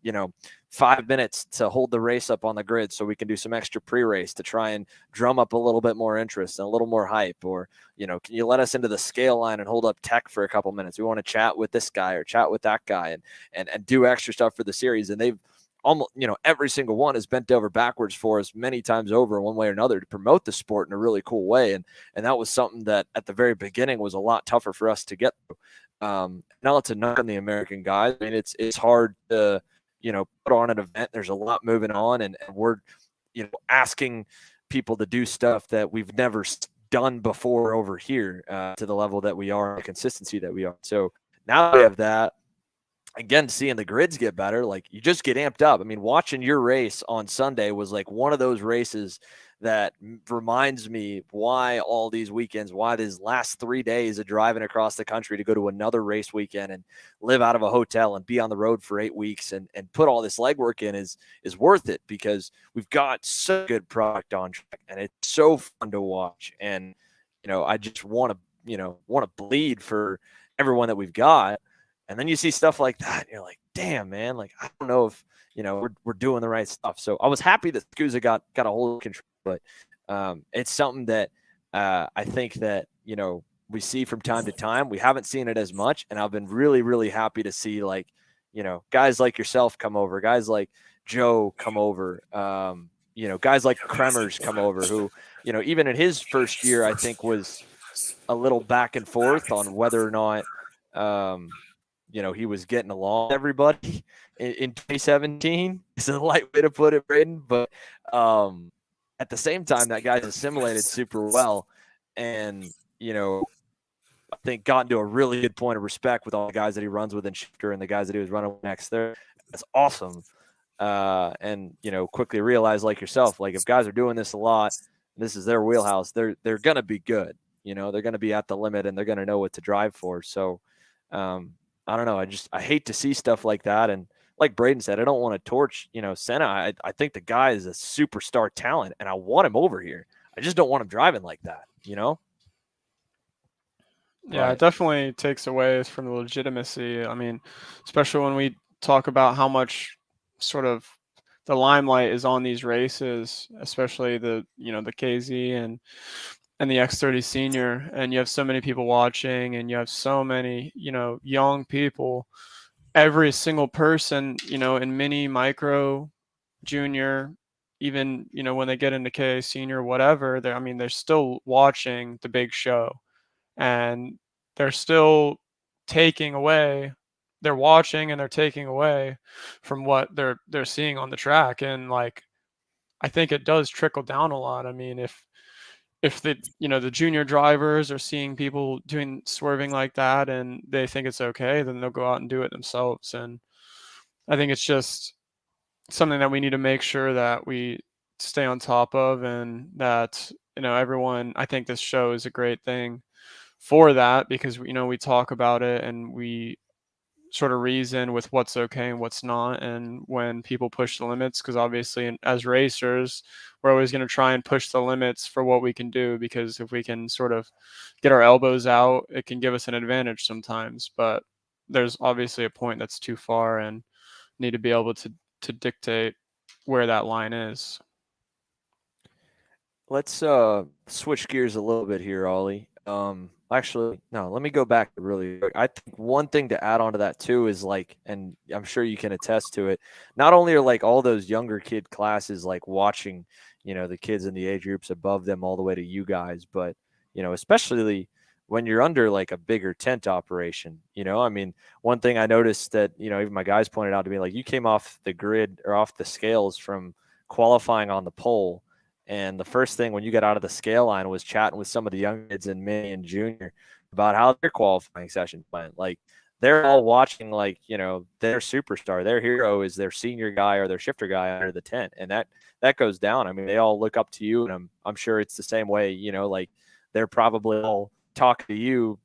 get 5 minutes to hold the race up on the grid so we can do some extra pre-race to try and drum up a little bit more interest and a little more hype, or can you let us into the scale line and hold up tech for a couple minutes? We want to chat with this guy or chat with that guy and do extra stuff for the series. And they've almost, every single one has bent over backwards for us many times over one way or another to promote the sport in a really cool way. And that was something that at the very beginning was a lot tougher for us to get through. Not to knock on the American guys. I mean, it's hard to, put on an event. There's a lot moving on, and we're, asking people to do stuff that we've never done before over here to the level that we are, the consistency that we are. So now we have that. Again, seeing the grids get better, like you just get amped up. I mean, watching your race on Sunday was like one of those races that reminds me why all these weekends, why these last 3 days of driving across the country to go to another race weekend and live out of a hotel and be on the road for 8 weeks and put all this legwork in is worth it, because we've got such good product on track and it's so fun to watch. And, I just want to bleed for everyone that we've got. And then you see stuff like that, and you're like, damn, man, like, I don't know if, we're doing the right stuff. So I was happy that SKUSA got a hold of control, but it's something that I think that, we see from time to time. We haven't seen it as much. And I've been really, really happy to see, like, guys like yourself come over, guys like Joe come over, guys like Kremers come over, who, even in his first year, I think was a little back and forth on whether or not, he was getting along with everybody in 2017. It's a light way to put it, Braden. But at the same time, that guy's assimilated super well. And, I think gotten to a really good point of respect with all the guys that he runs with in Shifter and the guys that he was running with next there. That's awesome. And, quickly realize, like yourself, like if guys are doing this a lot, this is their wheelhouse, they're going to be good. They're going to be at the limit and they're going to know what to drive for. So, I don't know. I hate to see stuff like that. And like Braden said, I don't want to torch, Senna. I think the guy is a superstar talent and I want him over here. I just don't want him driving like that, Yeah, But it definitely takes away from the legitimacy. I mean, especially when we talk about how much sort of the limelight is on these races, especially the KZ and the X30 Senior, and you have so many people watching, and you have so many, young people. Every single person, in mini, micro, junior, even, when they get into K Senior, whatever, they're still watching the big show, and they're still taking away. They're watching and they're taking away from what they're seeing on the track, and like I think it does trickle down a lot. I mean, if if the junior drivers are seeing people doing swerving like that and they think it's okay, then they'll go out and do it themselves. And I think it's just something that we need to make sure that we stay on top of, and that everyone. I think this show is a great thing for that, because we talk about it and we sort of reason with what's okay and what's not, and when people push the limits, because obviously as racers we're always going to try and push the limits for what we can do, because if we can sort of get our elbows out, it can give us an advantage sometimes. But there's obviously a point that's too far, and need to be able to dictate where that line is. Let's switch gears a little bit here, Ollie. Actually, no, let me go back really quick. I think one thing to add on to that too is like, and I'm sure you can attest to it, not only are like all those younger kid classes like watching, the kids in the age groups above them all the way to you guys, but especially when you're under like a bigger tent operation, I mean, one thing I noticed that, even my guys pointed out to me, like you came off the grid or off the scales from qualifying on the pole. And the first thing when you got out of the scale line was chatting with some of the young kids in mini and junior about how their qualifying session went. Like they're all watching, like, their superstar, their hero is their senior guy or their shifter guy under the tent. And that goes down. I mean, they all look up to you, and I'm sure it's the same way, like they're probably all talking to you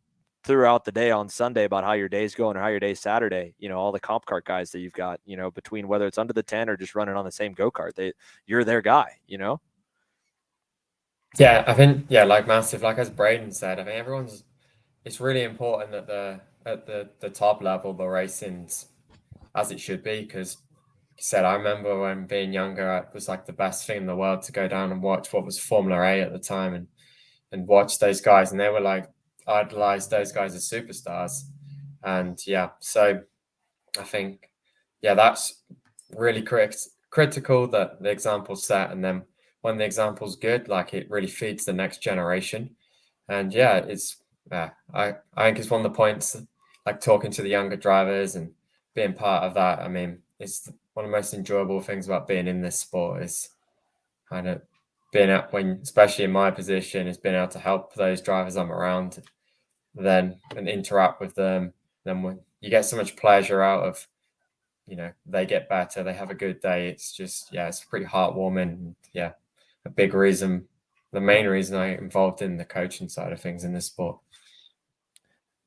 throughout the day on Sunday about how your day's going or how your day's Saturday, all the comp cart guys that you've got, between whether it's under the tent or just running on the same go-kart, you're their guy. Yeah, I think like massive. Like as Braden said, I think it's really important that at the top level the racing's as it should be, because you said I remember when being younger, it was like the best thing in the world to go down and watch what was Formula A at the time and watch those guys, and they were like idolized those guys as superstars. And so I think that's really critical that the example's set, and then when the example's good, like it really feeds the next generation. And I think it's one of the points, like talking to the younger drivers and being part of that. I mean, it's one of the most enjoyable things about being in this sport is kind of being out when, especially in my position, is being able to help those drivers I'm around, then and interact with them. Then when you get so much pleasure out of, they get better, they have a good day. It's just, it's pretty heartwarming. Yeah, a big reason, the main reason I involved in the coaching side of things in this sport.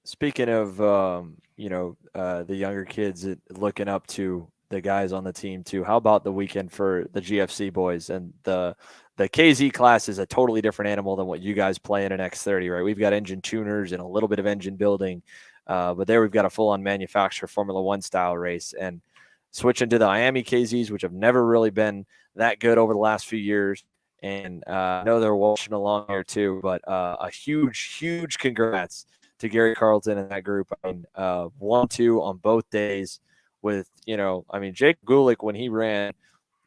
Speaking of, the younger kids looking up to the guys on the team too, how about the weekend for the GFC boys? And the KZ class is a totally different animal than what you guys play in an X30, right? We've got engine tuners and a little bit of engine building, but there we've got a full-on manufacturer Formula One style race. And switching to the Miami KZs, which have never really been that good over the last few years. And I know they're watching along here too, but a huge congrats to Gary Carlton and that group. I mean, 1-2 on both days with, Jake Gulick, when he ran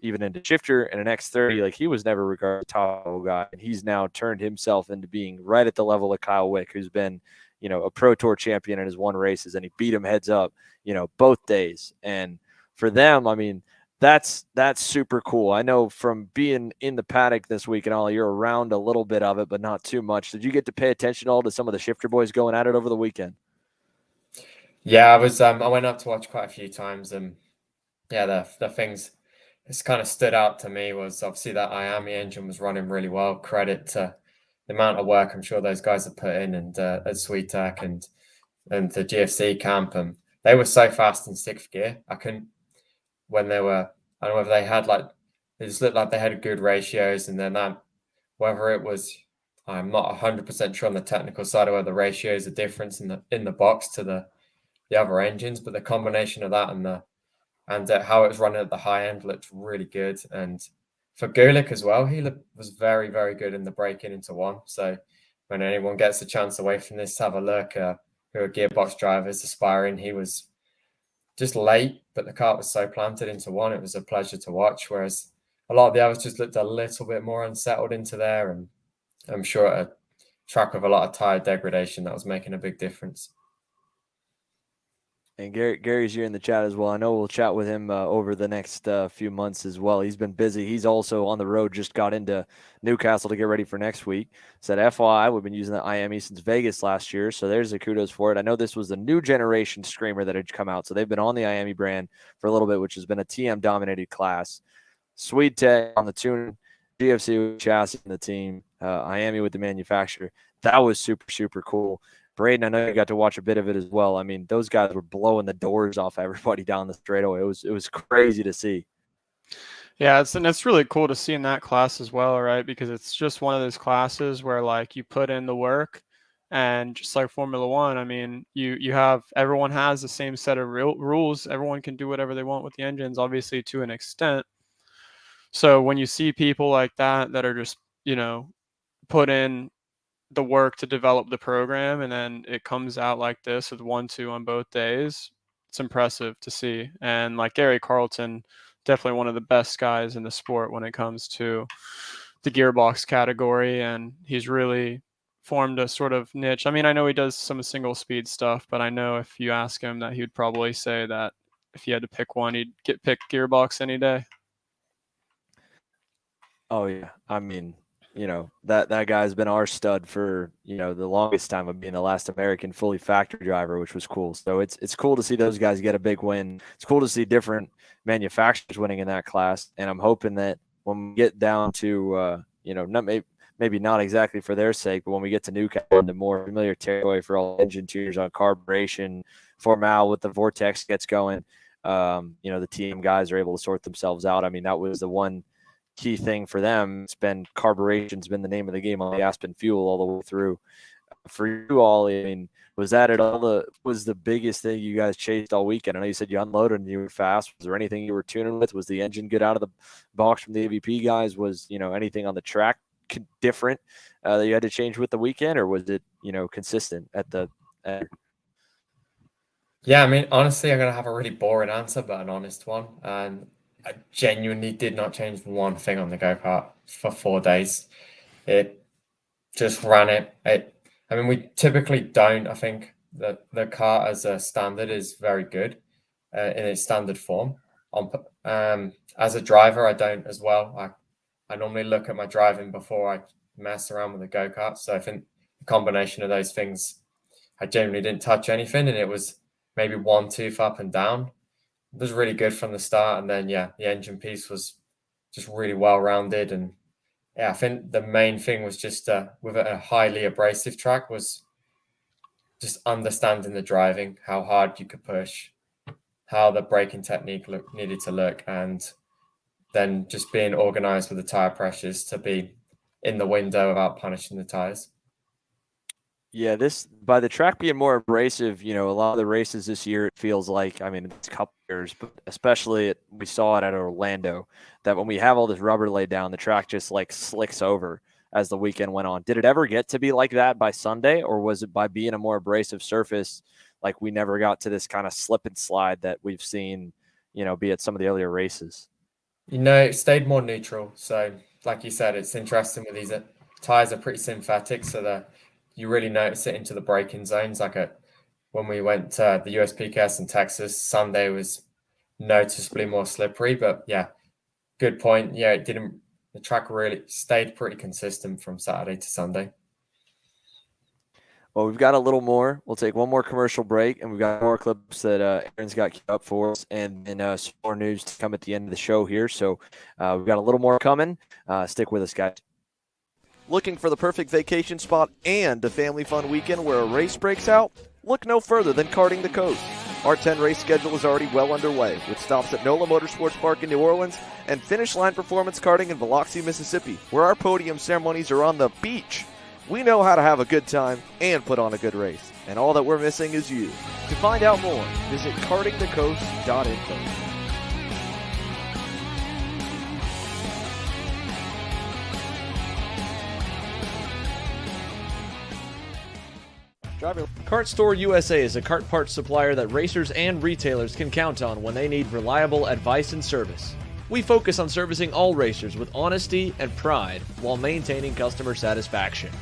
even into shifter and an X30, like he was never regarded as a top guy. And he's now turned himself into being right at the level of Kyle Wick, who's been, a Pro Tour champion in his won races, and he beat him heads up, both days. And for them, I mean, that's super cool. I know from being in the paddock this week and all, you're around a little bit of it, but not too much. Did you get to pay attention all to some of the shifter boys going at it over the weekend? Yeah, I was. I went up to watch quite a few times, and the things that's kind of stood out to me was obviously that Miami engine was running really well. Credit to the amount of work I'm sure those guys have put in, and at SweetTech and the GFC camp, and they were so fast in sixth gear. I couldn't when they were. I don't know if they had they just looked like they had good ratios, and then whether it was, I'm not 100% sure on the technical side of whether the ratios are different in the box to the other engines, but the combination of that and how it was running at the high end looked really good. And for Gulick as well, he was very, very good in the break-in into one. So when anyone gets a chance away from this, have a look who are gearbox drivers aspiring. He was just late, but the car was so planted into one. It was a pleasure to watch, whereas a lot of the others just looked a little bit more unsettled into there. And I'm sure at a track with a lot of tire degradation, that was making a big difference. And Gary's here in the chat as well. I know we'll chat with him over the next few months as well. He's been busy. He's also on the road, just got into Newcastle to get ready for next week. Said, FYI, we've been using the IME since Vegas last year, so there's a kudos for it. I know this was the new generation streamer that had come out, so they've been on the IME brand for a little bit, which has been a TM-dominated class. Swede Tech on the tuning, GFC with chassis in the team, IME with the manufacturer. That was super, super cool. Braden, I know you got to watch a bit of it as well. I mean, those guys were blowing the doors off everybody down the straightaway. It was crazy to see. Yeah, it's really cool to see in that class as well, right? Because it's just one of those classes where like you put in the work, and just like Formula One, I mean, everyone has the same set of rules. Everyone can do whatever they want with the engines, obviously to an extent. So when you see people like that are just, put in the work to develop the program, and then it comes out like this with 1-2 on both days, it's impressive to see. And like Gary Carlton, definitely one of the best guys in the sport when it comes to the gearbox category, and he's really formed a sort of niche. I mean, I know he does some single speed stuff, but I know if you ask him that, he would probably say pick if he had to pick one, he'd pick gearbox any day. Oh yeah, I mean, that guy's been our stud for the longest time of being the last American fully factory driver, which was cool. So it's cool to see those guys get a big win. It's cool to see different manufacturers winning in that class, and I'm hoping that when we get down to maybe not exactly for their sake, but when we get to Newcastle and the more familiar territory for all engine tuners on carburation, Formal with the Vortex gets going, the team guys are able to sort themselves out. I mean, that was the one key thing for them. It's been carburation's been the name of the game on the Aspen fuel all the way through. For you, Ollie, I mean, was that was the biggest thing you guys chased all weekend? I know you said you unloaded and you were fast. Was there anything you were tuning with? Was the engine good out of the box from the AVP guys? Was anything on the track different that you had to change with the weekend, or was it consistent at the end? Yeah, I mean, honestly, I'm gonna have a really boring answer, but an honest one. And I genuinely did not change one thing on the go-kart for 4 days. It just ran it. I mean, we typically don't. I think that the kart as a standard is very good in its standard form. As a driver, I don't as well. I normally look at my driving before I mess around with the go-kart. So I think the combination of those things, I genuinely didn't touch anything, and it was maybe 1 tooth up and down. It was really good from the start, and then the engine piece was just really well rounded. And I think the main thing was just with a highly abrasive track was just understanding the driving, how hard you could push, how the braking technique needed to look, and then just being organized with the tire pressures to be in the window without punishing the tires. Yeah, by the track being more abrasive, a lot of the races this year, it feels like, I mean, it's a couple years, but especially we saw it at Orlando, that when we have all this rubber laid down, the track just like slicks over as the weekend went on. Did it ever get to be like that by Sunday, or was it by being a more abrasive surface, like we never got to this kind of slip and slide that we've seen, be at some of the earlier races? It stayed more neutral. So like you said, it's interesting with these tires are pretty synthetic, so that you really notice it into the braking zones. Like when we went to the USPKS in Texas, Sunday was noticeably more slippery. But good point. Yeah, the track really stayed pretty consistent from Saturday to Sunday. Well, we've got a little more. We'll take one more commercial break, and we've got more clips that Aaron's got queued up for us, and then some more news to come at the end of the show here. So we've got a little more coming. Stick with us, guys. Looking for the perfect vacation spot and a family fun weekend where a race breaks out? Look no further than Karting the Coast. Our 10 race schedule is already well underway, with stops at NOLA Motorsports Park in New Orleans and Finish Line Performance Karting in Biloxi, Mississippi, where our podium ceremonies are on the beach. We know how to have a good time and put on a good race, and all that we're missing is you. To find out more, visit kartingthecoast.info. Kart Store USA is a kart parts supplier that racers and retailers can count on when they need reliable advice and service. We focus on servicing all racers with honesty and pride while maintaining customer satisfaction.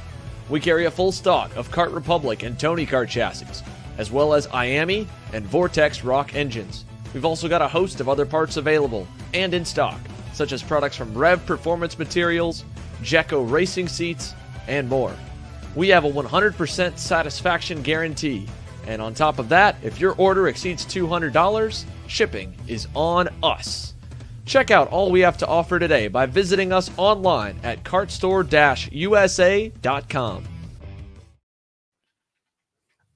We carry a full stock of Kart Republic and Tony Kart chassis, as well as IAMI and Vortex Rock engines. We've also got a host of other parts available and in stock, such as products from Rev Performance Materials, Jecco Racing Seats, and more. We have a 100% satisfaction guarantee. And on top of that, if your order exceeds $200, shipping is on us. Check out all we have to offer today by visiting us online at kartstore-usa.com.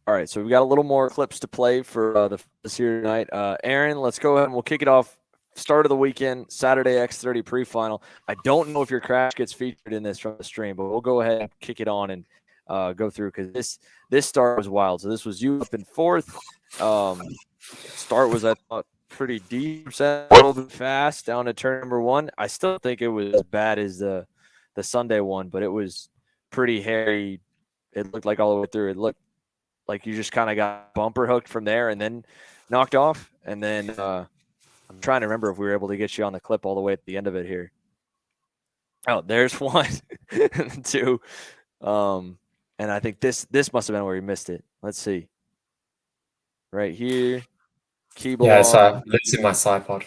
All right, so we've got a little more clips to play for this here tonight. Aaron, let's go ahead and we'll kick it off. Start of the weekend, Saturday X30 pre-final. I don't know if your crash gets featured in this from the stream, but we'll go ahead and kick it on and go through because this start was wild. So this was you up in fourth. Start was, I thought, pretty deep, a little bit fast down to turn number one. I still think it was as bad as the Sunday one, but it was pretty hairy. It looked like all the way through. It looked like you just kind of got bumper hooked from there and then knocked off. And then I'm trying to remember if we were able to get you on the clip all the way at the end of it here. Oh, there's one, two. And I think this must have been where he missed it. Let's see. Right here. Keyboard. Yeah, so losing my tripod.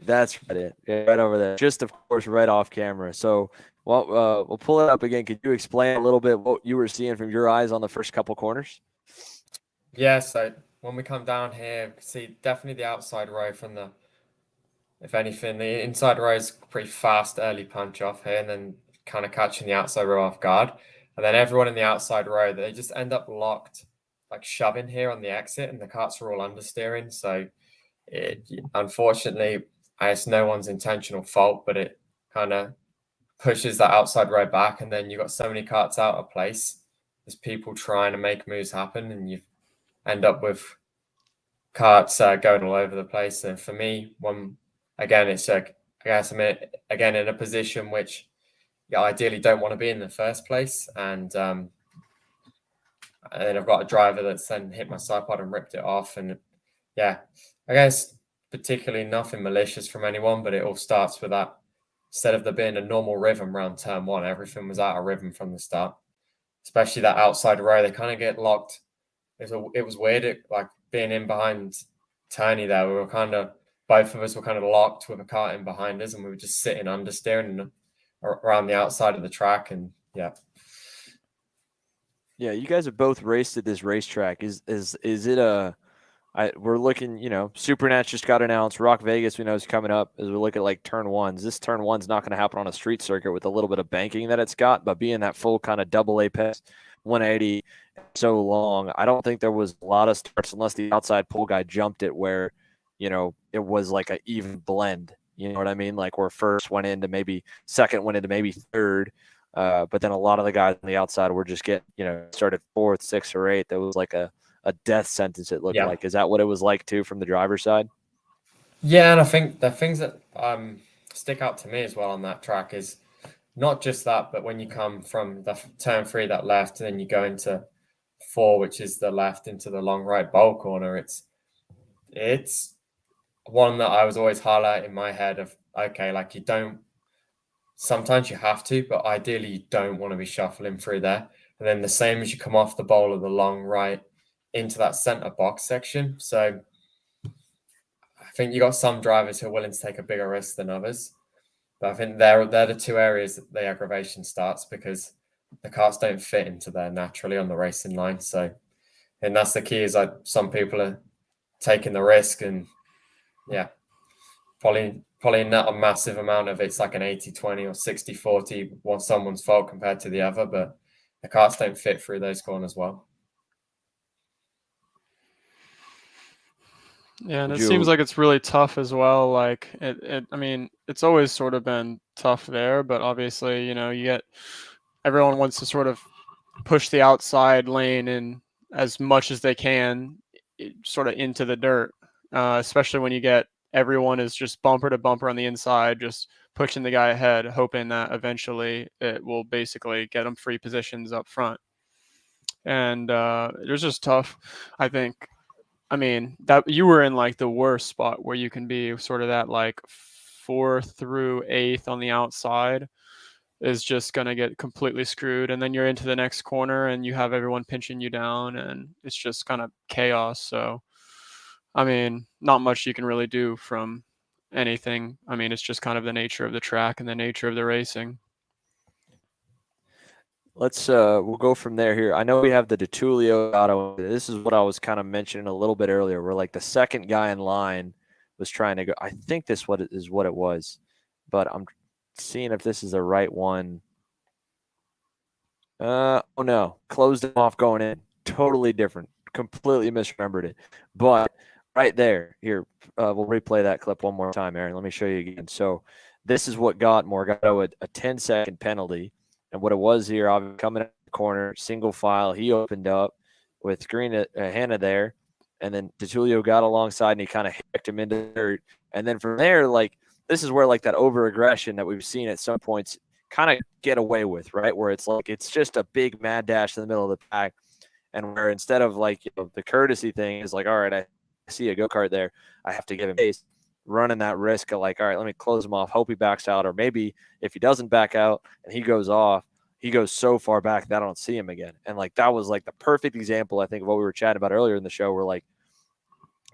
That's right, it. Yeah, right over there. Just, of course, right off camera. So we'll pull it up again. Could you explain a little bit what you were seeing from your eyes on the first couple corners? Yeah, so when we come down here, see definitely the outside row from the, if anything, the inside row is pretty fast early punch off here and then kind of catching the outside row off guard. And then everyone in the outside row, they just end up locked, like shoving here on the exit, and the carts are all understeering. So unfortunately, it's no one's intentional fault, but it kind of pushes that outside row back. And then you've got so many carts out of place. There's people trying to make moves happen, and you end up with carts going all over the place. And for me, it's I guess I'm again in a position which you ideally don't want to be in the first place. And then I've got a driver that's then hit my tripod and ripped it off. And yeah, I guess particularly nothing malicious from anyone, but it all starts with that. Instead of there being a normal rhythm around turn one, everything was out of rhythm from the start. Especially that outside row, they kind of get locked. It was weird, like being in behind Turney there. We were both of us were kind of locked with a cart in behind us, and we were just sitting understeering around the outside of the track. And yeah, you guys have both raced at this racetrack. Is it we're looking, Supernats just got announced. Rock Vegas we know is coming up as we look at like turn ones. This turn one's not going to happen on a street circuit with a little bit of banking that it's got, but being that full kind of double apex 180 so long, I don't think there was a lot of starts unless the outside pole guy jumped it where, it was like an even blend. You know what I mean? Like where first went into maybe second, went into maybe third. But then a lot of the guys on the outside were just getting, started fourth, sixth, or eighth. It was like a death sentence, it looked like. Is that what it was like too from the driver's side? Yeah, and I think the things that stick out to me as well on that track is not just that, but when you come from the turn three, that left, and then you go into four, which is the left into the long right bowl corner, it's one that I was always highlighting in my head of, okay, like sometimes you have to, but ideally you don't want to be shuffling through there. And then the same as you come off the bowl of the long right into that center box section. So I think you got some drivers who are willing to take a bigger risk than others. But I think they're the two areas that the aggravation starts, because the carts don't fit into there naturally on the racing line. So, and that's the key, is like some people are taking the risk, and yeah, probably not a massive amount of it's like an 80-20 or 60-40 one someone's fault compared to the other, but the carts don't fit through those corners well. Yeah, and it seems like it's really tough as well. Like I mean, it's always sort of been tough there, but obviously, you get everyone wants to sort of push the outside lane in as much as they can, sort of into the dirt, especially when you get everyone is just bumper to bumper on the inside, just pushing the guy ahead, hoping that eventually it will basically get them free positions up front. And it was just tough, I think. I mean, that you were in like the worst spot where you can be sort of that like 4th through 8th on the outside. is just going to get completely screwed. And then you're into the next corner and you have everyone pinching you down, and it's just kind of chaos. So, I mean, not much you can really do from anything. I mean, it's just kind of the nature of the track and the nature of the racing. Let's we'll go from there here. I know we have the DeTulio auto. This is what I was kind of mentioning a little bit earlier, where like the second guy in line was trying to go. I think this is what it was, but I'm seeing if this is the right one. Oh no, closed him off going in. Totally different. Completely misremembered it. But right there, here, we'll replay that clip one more time, Aaron. Let me show you again. So this is what got Morgado a 10-second penalty. And what it was here, coming out the corner, single file, he opened up with Green Hanna there. And then DeTulio got alongside and he kind of hicked him into the dirt. And then from there, like, this is where like that over-aggression that we've seen at some points kind of get away with, right? Where it's like it's just a big mad dash in the middle of the pack. And where instead of like, you know, the courtesy thing is like, all right, I see a go-kart there, I have to give him pace. Running that risk of like, all right, let me close him off, hope he backs out, or maybe if he doesn't back out and he goes off, he goes so far back that I don't see him again. And like that was like the perfect example, I think, of what we were chatting about earlier in the show, where like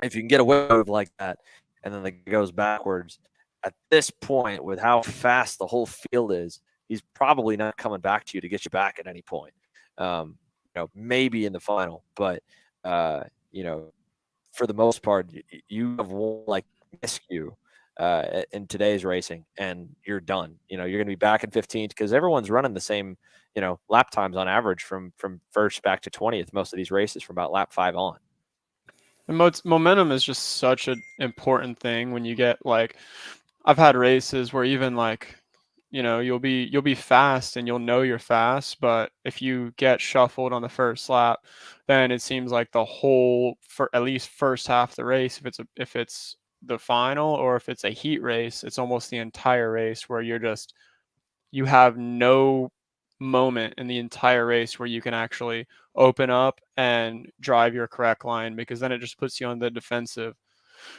if you can get away with like that and then it goes backwards, at this point with how fast the whole field is, he's probably not coming back to you to get you back at any point. You know, maybe in the final, but you know, for the most part, you have one like miscue in today's racing, and you're done. You know, you're going to be back in 15th because everyone's running the same, you know, lap times on average from first back to 20th. Most of these races from about lap 5 on. And momentum is just such an important thing when you get like, I've had races where even like, you know, you'll be fast and you'll know you're fast, but if you get shuffled on the first lap, then it seems like the whole, for at least first half of the race, if it's the final or if it's a heat race, it's almost the entire race where you have no moment in the entire race where you can actually open up and drive your correct line, because then it just puts you on the defensive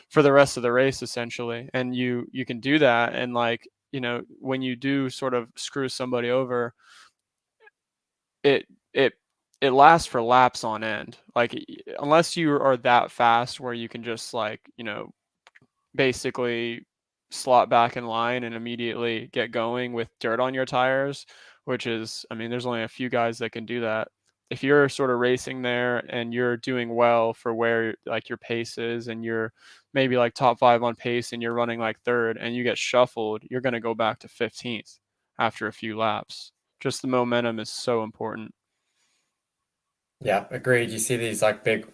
for the rest of the race essentially. And you can do that, and like, you know, when you do sort of screw somebody over, it lasts for laps on end. Like, unless you are that fast where you can just like, you know, basically slot back in line and immediately get going with dirt on your tires, which is, I mean, there's only a few guys that can do that. If you're sort of racing there and you're doing well for where like your pace is, and you're maybe like top 5 on pace and you're running like third and you get shuffled, you're going to go back to 15th after a few laps. Just the momentum is so important. Yeah, agreed. You see these like big,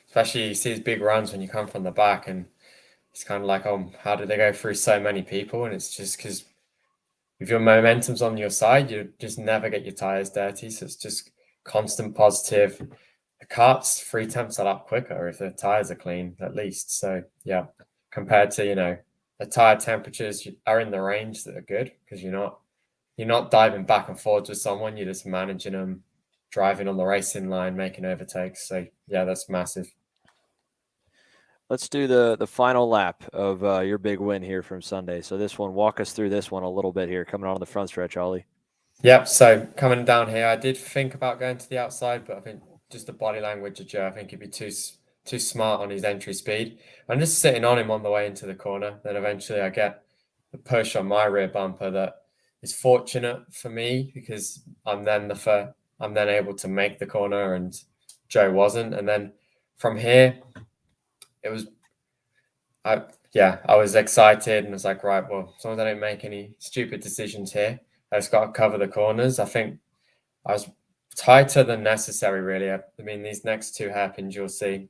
especially you see these big runs when you come from the back, and it's kind of like, oh, how did they go through so many people? And it's just because if your momentum's on your side, you just never get your tires dirty. So it's just constant positive. The kart's 3 tenths a lap quicker if the tires are clean, at least. So yeah, compared to, you know, the tire temperatures are in the range that are good, because you're not diving back and forwards with someone. You're just managing them, driving on the racing line, making overtakes. So yeah, that's massive. Let's do the final lap of your big win here from Sunday. So this one, walk us through this one a little bit here, coming on the front stretch, Ollie. Yep. So coming down here, I did think about going to the outside, but I think just the body language of Joe, I think he'd be too smart on his entry speed. I'm just sitting on him on the way into the corner. Then eventually I get the push on my rear bumper that is fortunate for me, because I'm then able to make the corner and Joe wasn't. And then from here, I was excited and was like, right, well, as long as I don't make any stupid decisions here, I just got to cover the corners. I think I was tighter than necessary, really. I mean, these next 2 hairpins, you'll see,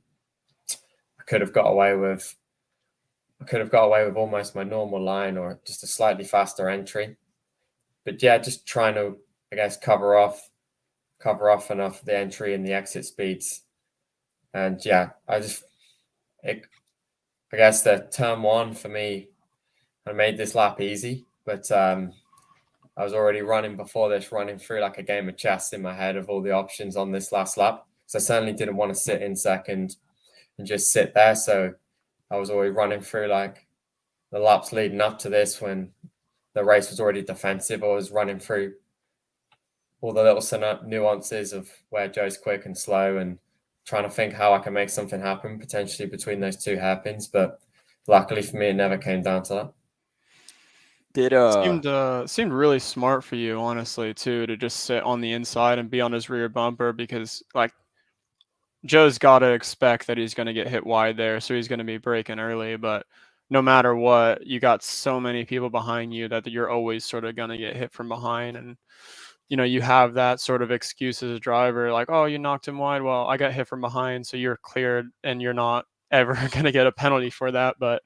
I could have got away with almost my normal line or just a slightly faster entry. But yeah, just trying to, I guess, cover off enough the entry and the exit speeds. And yeah, I guess the turn 1 for me, I made this lap easy, but I was already running through like a game of chess in my head of all the options on this last lap. So I certainly didn't want to sit in second and just sit there. So I was already running through like the laps leading up to this when the race was already defensive. I was running through all the little nuances of where Joe's quick and slow and trying to think how I can make something happen potentially between those two hairpins. But luckily for me, it never came down to that. Seemed really smart for you, honestly, too, to just sit on the inside and be on his rear bumper, because like Joe's got to expect that he's going to get hit wide there, so he's going to be braking early. But no matter what, you got so many people behind you that you're always sort of going to get hit from behind. And you have that sort of excuse as a driver, like, oh, you knocked him wide. Well, I got hit from behind, so you're cleared, and you're not ever going to get a penalty for that. But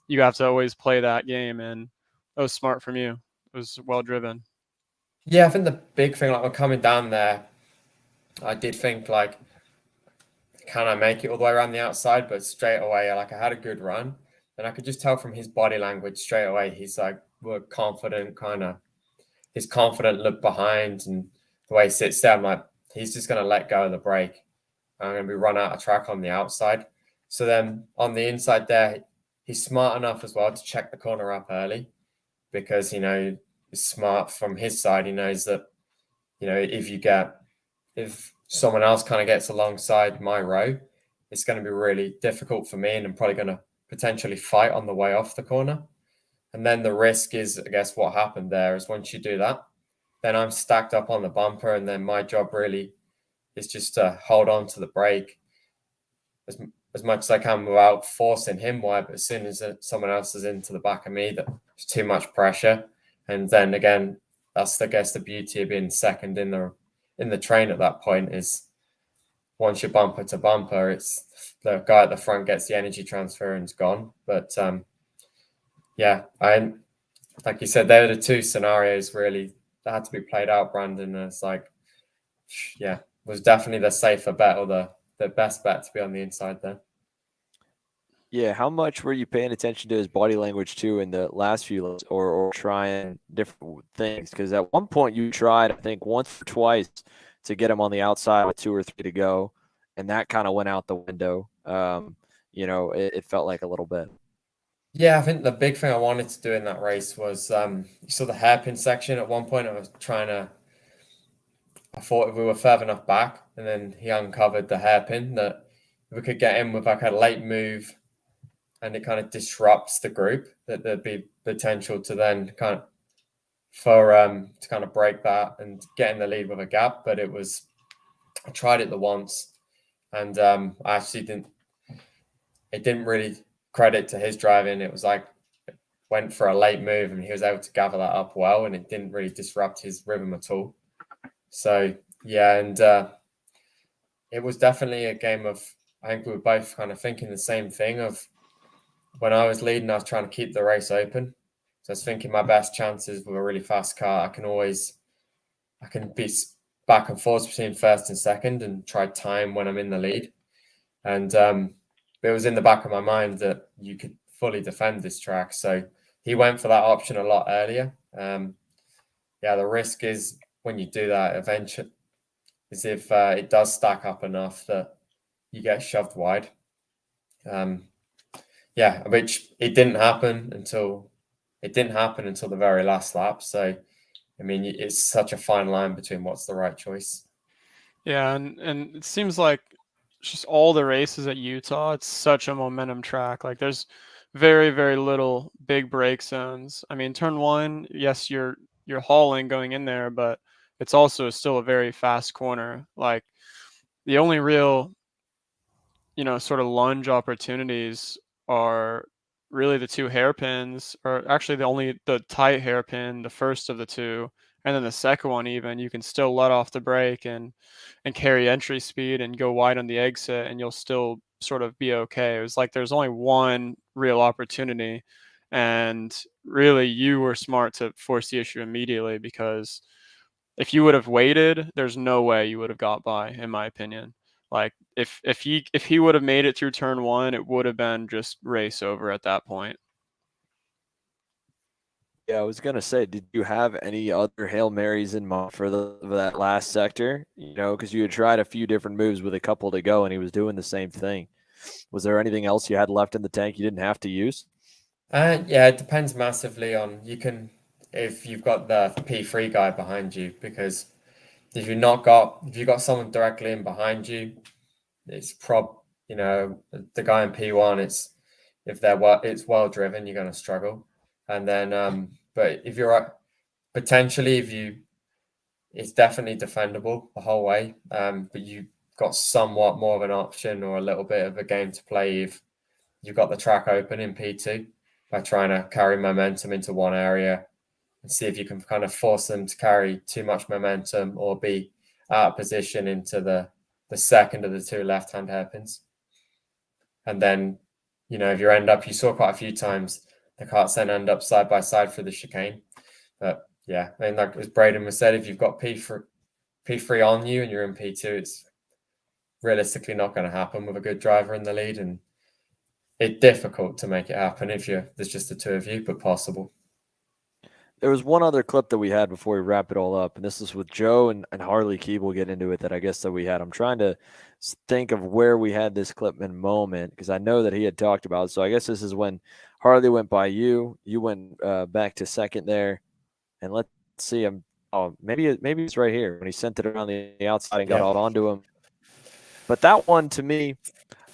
you have to always play that game, and that was smart from you. It was well driven. Yeah, I think the big thing, like when coming down there, I did think like, can I make it all the way around the outside? But straight away, like I had a good run, and I could just tell from his body language straight away. He's like, we're confident, his confident look behind, and the way he sits there, I'm like, he's just going to let go of the brake. I'm going to be run out of track on the outside. So then on the inside there, he's smart enough as well to check the corner up early, because, he's smart from his side. He knows that, if someone else kind of gets alongside my row, it's going to be really difficult for me, and I'm probably going to potentially fight on the way off the corner. And then the risk is, I guess, what happened there is once you do that, then I'm stacked up on the bumper, and then my job really is just to hold on to the brake as much as I can without forcing him wide. But as soon as someone else is into the back of me, there's too much pressure. And then again, that's, I guess, the beauty of being second in the train at that point is once you're bumper to bumper, it's the guy at the front gets the energy transfer and is gone. But like you said, there are the two scenarios really that had to be played out, Brandon. It's like, was definitely the safer bet, or the best bet to be on the inside there. Yeah, how much were you paying attention to his body language too in the last few laps, or trying different things? Because at one point you tried, I think, once or twice to get him on the outside with 2 or 3 to go, and that kind of went out the window. It felt like a little bit. Yeah, I think the big thing I wanted to do in that race was, you saw the hairpin section. At one point I thought we were further enough back, and then he uncovered the hairpin that we could get in with like a late move, and it kind of disrupts the group, that there'd be potential to then to kind of break that and get in the lead with a gap. But I tried it the once, and I actually didn't really credit to his driving. It was like, went for a late move, and he was able to gather that up well, and it didn't really disrupt his rhythm at all. So yeah, and it was definitely a game of, I think we were both kind of thinking the same thing of, when I was leading, I was trying to keep the race open. So I was thinking my best chances with a really fast car, I can be back and forth between first and second and try time when I'm in the lead. And it was in the back of my mind that you could fully defend this track. So he went for that option a lot earlier. The risk is when you do that eventually is if it does stack up enough that you get shoved wide. Which it didn't happen until the very last lap. So, I mean, it's such a fine line between what's the right choice. Yeah, and it seems like just all the races at Utah, it's such a momentum track. Like there's very, very little big break zones. I mean, turn one, yes, you're hauling going in there, but it's also still a very fast corner. Like the only real, sort of lunge opportunities are really the 2 hairpins, or actually the tight hairpin, the first of the 2, and then the second one, even you can still let off the brake and carry entry speed and go wide on the exit, and you'll still sort of be okay. It was like there's only one real opportunity, and really you were smart to force the issue immediately, because if you would have waited, there's no way you would have got by, in my opinion. Like if he would have made it through turn one, it would have been just race over at that point. Yeah, I was gonna say, did you have any other Hail Marys in mind for that last sector? Because you had tried a few different moves with a couple to go, and he was doing the same thing. Was there anything else you had left in the tank you didn't have to use? It depends massively on, if you've got the P3 guy behind you, because if you've got someone directly in behind you, it's the guy in P1, it's well driven, you're going to struggle. And then but if you're potentially it's definitely defendable the whole way, but you've got somewhat more of an option or a little bit of a game to play if you've got the track open in P2 by trying to carry momentum into one area and see if you can kind of force them to carry too much momentum or be out of position into the second of the two left-hand hairpins. And then, if you saw quite a few times the karts then end up side by side for the chicane. But yeah, I mean, like as Braden was said, if you've got P3 on you and you're in P2, it's realistically not going to happen with a good driver in the lead, and it's difficult to make it happen if there's just the two of you, but possible. There was one other clip that we had before we wrap it all up, and this is with Joe and Harley Keeb. We'll get into it that I guess that we had. I'm trying to think of where we had this clip in moment because I know that he had talked about it. So I guess this is when Harley went by you. You went back to second there, and let's see him. Oh, maybe it's right here when he sent it around the outside and got out onto him. But that one to me,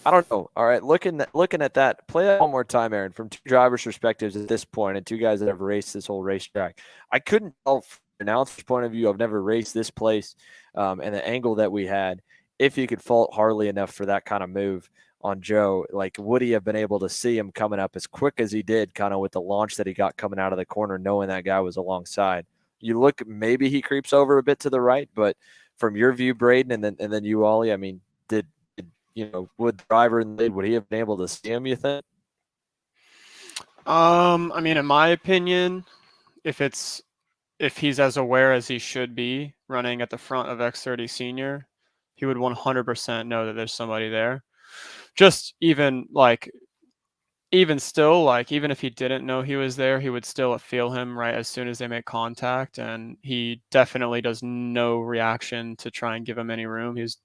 I don't know. All right, looking at that, play that one more time, Aaron, from two drivers' perspectives at this point and two guys that have raced this whole racetrack. I couldn't tell from an announcer's point of view. I've never raced this place and the angle that we had. If you could fault Harley enough for that kind of move on Joe, like would he have been able to see him coming up as quick as he did, kind of with the launch that he got coming out of the corner, knowing that guy was alongside? You look, maybe he creeps over a bit to the right, but from your view, Braden, and then you, Ollie, I mean, would the driver in the lead, would he have been able to see him, you think? I mean, in my opinion, if he's as aware as he should be running at the front of X30 Senior, he would 100% know that there's somebody there. Just even still, even if he didn't know he was there, he would still feel him right as soon as they make contact. And he definitely does no reaction to try and give him any room. He's,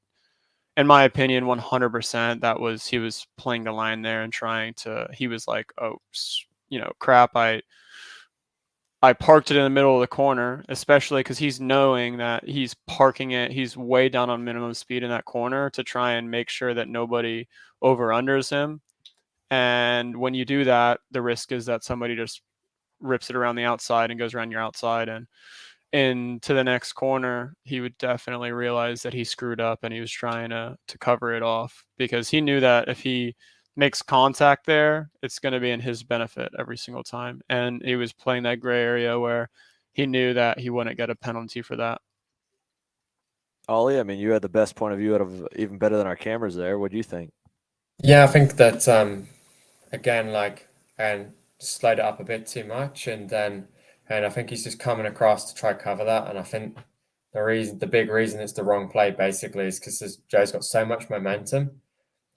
in my opinion, 100%. He was playing the line there and he was like, oh, crap. I parked it in the middle of the corner, especially because he's knowing that he's parking it. He's way down on minimum speed in that corner to try and make sure that nobody over-unders him. And when you do that, the risk is that somebody just rips it around the outside and goes around your outside. And into the next corner, he would definitely realize that he screwed up and he was trying to cover it off because he knew that if he makes contact there, it's going to be in his benefit every single time. And he was playing that gray area where he knew that he wouldn't get a penalty for that. Ollie, I mean, you had the best point of view out of even better than our cameras there. What do you think? Yeah, I think that again, and slowed it up a bit too much, and I think he's just coming across to try to cover that. And I think the big reason it's the wrong play basically is because Joe's got so much momentum.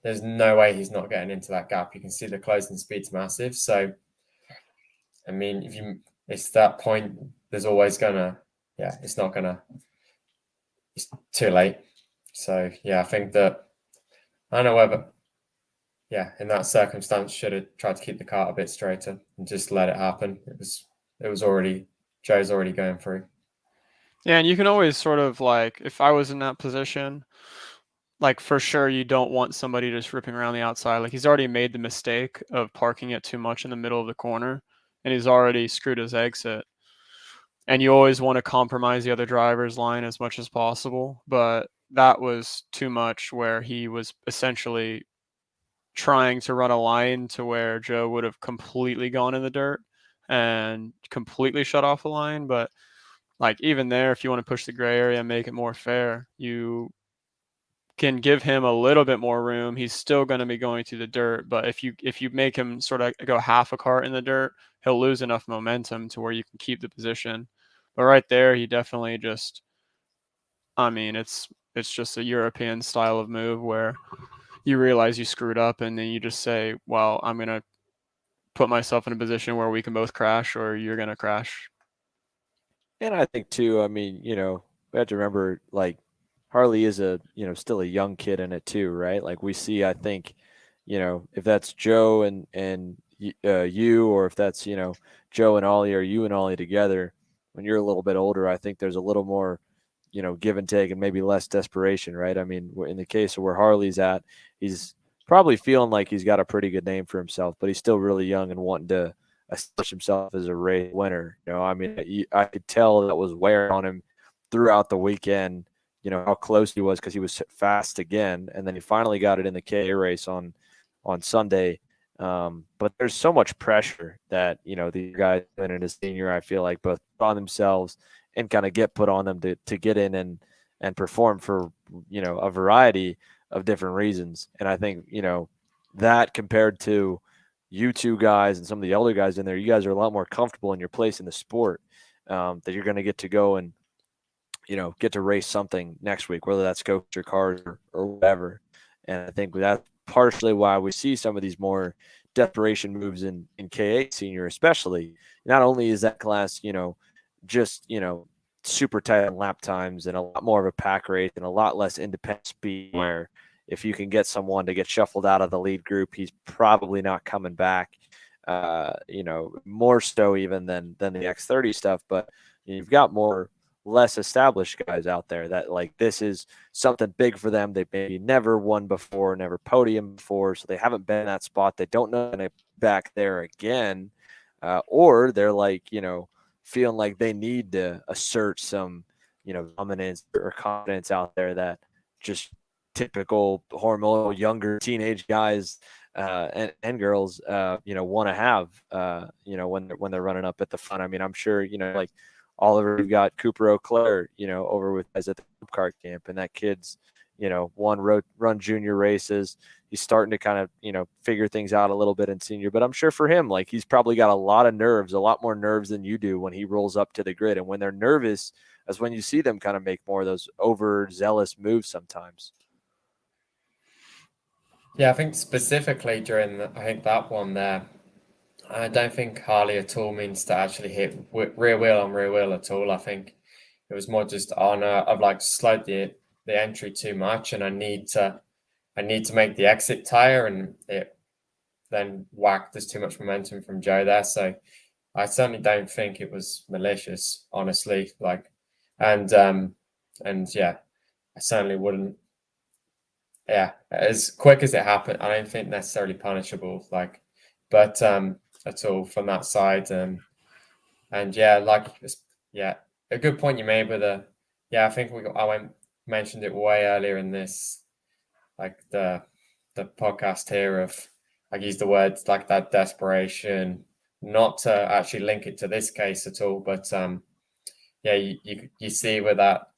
There's no way he's not getting into that gap. You can see the closing speed's massive. So, I mean, it's that point, there's always it's too late. So, yeah, I think that, I don't know whether, in that circumstance, should have tried to keep the kart a bit straighter and just let it happen. Joe's already going through. Yeah, and you can always sort of if I was in that position, for sure you don't want somebody just ripping around the outside. He's already made the mistake of parking it too much in the middle of the corner, and he's already screwed his exit. And you always want to compromise the other driver's line as much as possible, but that was too much where he was essentially trying to run a line to where Joe would have completely gone in the dirt and completely shut off the line. But even there, if you want to push the gray area and make it more fair, you can give him a little bit more room. He's still going to be going through the dirt, but if you make him sort of go half a cart in the dirt, he'll lose enough momentum to where you can keep the position. But right there, he definitely just, it's just a European style of move where you realize you screwed up and then you just say, well, I'm going to put myself in a position where we can both crash or you're going to crash. And I think too, we have to remember Harley is still a young kid in it too, right? We see, I think, if that's Joe and you, or if that's, Joe and Ollie, or you and Ollie together, when you're a little bit older, I think there's a little more, give and take and maybe less desperation, right? I mean, in the case of where Harley's at, he's probably feeling like he's got a pretty good name for himself, but he's still really young and wanting to establish himself as a race winner. I mean, I could tell that was wearing on him throughout the weekend, how close he was because he was fast again. And then he finally got it in the KA race on Sunday. But there's so much pressure that, these guys in a senior, I feel like, both on themselves and kind of get put on them to get in and perform for, a variety of different reasons. And I think, that compared to you two guys and some of the older guys in there, you guys are a lot more comfortable in your place in the sport, that you're going to get to go and, get to race something next week, whether that's coach or cars or whatever. And I think that's partially why we see some of these more desperation moves in KA senior, especially. Not only is that class, just, super tight on lap times and a lot more of a pack race and a lot less independent speed, where if you can get someone to get shuffled out of the lead group, he's probably not coming back, more so even than the X30 stuff. But you've got less established guys out there that, like, this is something big for them. They've maybe never won before, never podium before, so they haven't been in that spot. They don't know to back there again, or they're like, feeling like they need to assert some, dominance or confidence out there that just typical hormonal younger teenage guys and girls, want to have, when they're running up at the front. I mean, I'm sure, like Oliver, you've got Cooper O'Clair, over with us at the kart camp, and that kid's, run junior races. He's starting to kind of, figure things out a little bit in senior, but I'm sure for him, like, he's probably got a lot of nerves, a lot more nerves than you do when he rolls up to the grid. And when they're nervous, that's when you see them kind of make more of those overzealous moves sometimes. Yeah, I think specifically during that one there, I don't think Harley at all means to actually hit rear wheel on rear wheel at all. I think it was more just I've like slowed the entry too much, and I need to make the exit tire, and it then whacked. There's too much momentum from Joe there, so I certainly don't think it was malicious, honestly. Like, and yeah, I certainly wouldn't. Yeah, as quick as it happened, I don't think necessarily punishable. Like, but at all from that side, and yeah, a good point you made with I think mentioned it way earlier in this, like the podcast here, of I used the words like that desperation, not to actually link it to this case at all, but you see with that,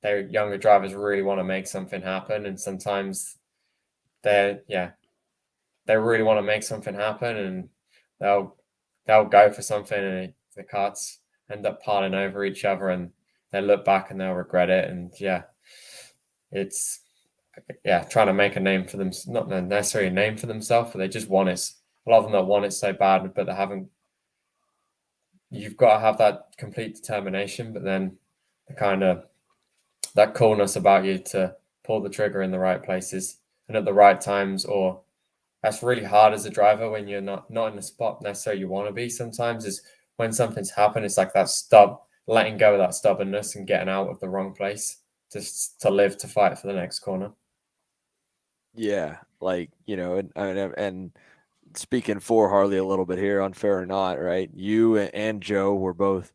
their younger drivers really want to make something happen, and sometimes they really want to make something happen, and they'll go for something, and the karts end up piling over each other, and they look back and they'll regret it. And it's trying to make a name for them, not necessarily a name for themselves, but they just want it. A lot of them that want it so bad, but they haven't. You've got to have that complete determination, but then the kind of that coolness about you to pull the trigger in the right places and at the right times. Or that's really hard as a driver when you're not in the spot necessarily you want to be. Sometimes is when something's happened, it's like that letting go of that stubbornness and getting out of the wrong place just to live to fight for the next corner. Yeah, like, and speaking for Harley a little bit here, unfair or not, right? You and Joe were both,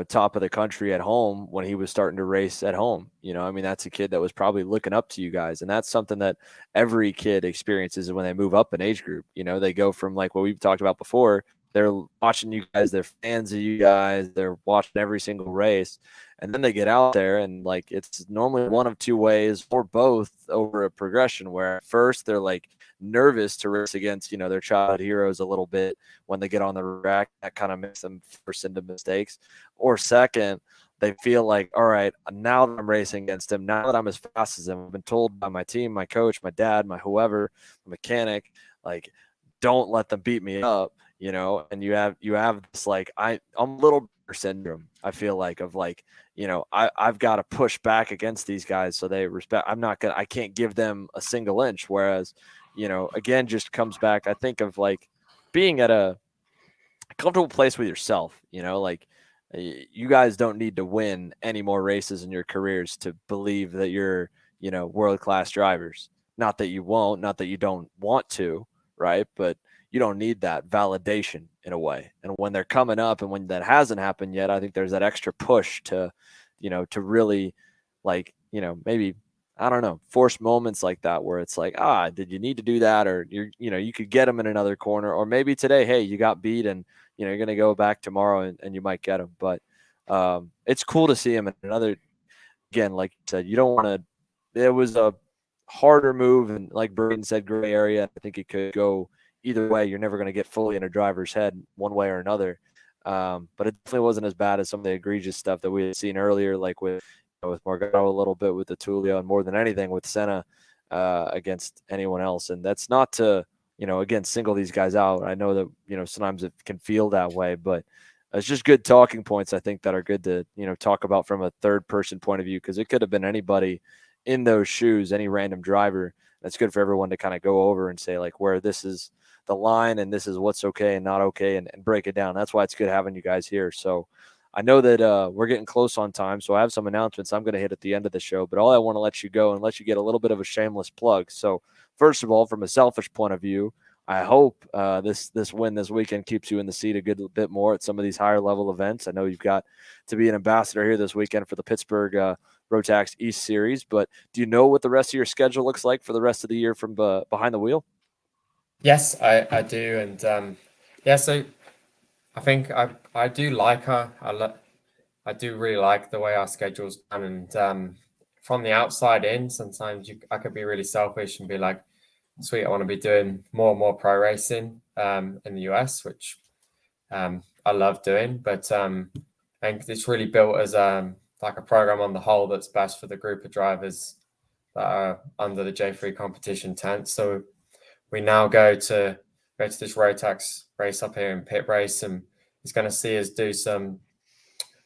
top of the country at home when he was starting to race at home. I mean, that's a kid that was probably looking up to you guys. And that's something that every kid experiences when they move up an age group. They go from, like what we've talked about before, they're watching you guys, they're fans of you guys, they're watching every single race. And then they get out there, and like, it's normally one of two ways or both over a progression, where at first they're like nervous to race against, their childhood heroes a little bit when they get on the rack. That kind of makes them force into mistakes. Or second, they feel like, all right, now that I'm racing against him, now that I'm as fast as him, I've been told by my team, my coach, my dad, my whoever, my mechanic, like, don't let them beat me up, and you have this, like, I'm a little syndrome, I feel like, of like, I've got to push back against these guys so they respect. I can't give them a single inch. Whereas, again, just comes back, I think, of like being at a comfortable place with yourself. You know, like you guys don't need to win any more races in your careers to believe that you're, you know, world-class drivers. Not that you won't, not that you don't want to, right? But you don't need that validation in a way. And when they're coming up and when that hasn't happened yet, I think there's that extra push to, you know, to really like, you know, maybe, I don't know, force moments like that where it's like, did you need to do that? Or you know, you could get them in another corner, or maybe today, hey, you got beat and, you know, you're going to go back tomorrow and you might get them. But it's cool to see him in another, again, like you said, you don't want to, it was a harder move. And like Braden said, gray area. I think it could go either way. You're never going to get fully in a driver's head one way or another. But it definitely wasn't as bad as some of the egregious stuff that we had seen earlier, like with Morgado a little bit, with the Tullio, and more than anything with Senna against anyone else. And that's not to, you know, again, single these guys out. I know that, you know, sometimes it can feel that way, but it's just good talking points, I think, that are good to, you know, talk about from a third person point of view, because it could have been anybody in those shoes, any random driver. That's good for everyone to kind of go over and say, like, where this is the line and this is what's okay and not okay, and break it down. That's why it's good having you guys here. So I know that we're getting close on time, so I have some announcements I'm going to hit at the end of the show, but all I want to let you go and let you get a little bit of a shameless plug. So first of all, from a selfish point of view, I hope this win this weekend keeps you in the seat a good bit more at some of these higher level events. I know you've got to be an ambassador here this weekend for the Pittsburgh Rotax East Series, but do you know what the rest of your schedule looks like for the rest of the year from behind the wheel? Yes, I do. And yeah, so I think I do like her. I do really like the way our schedule's done. And from the outside in, sometimes I could be really selfish and be like, sweet, I want to be doing more and more pro racing in the US, which I love doing. But I think it's really built as like a program on the whole that's best for the group of drivers that are under the J3 competition tent. So we now go to this Rotax race up here in Pit Race, and it's going to see us do some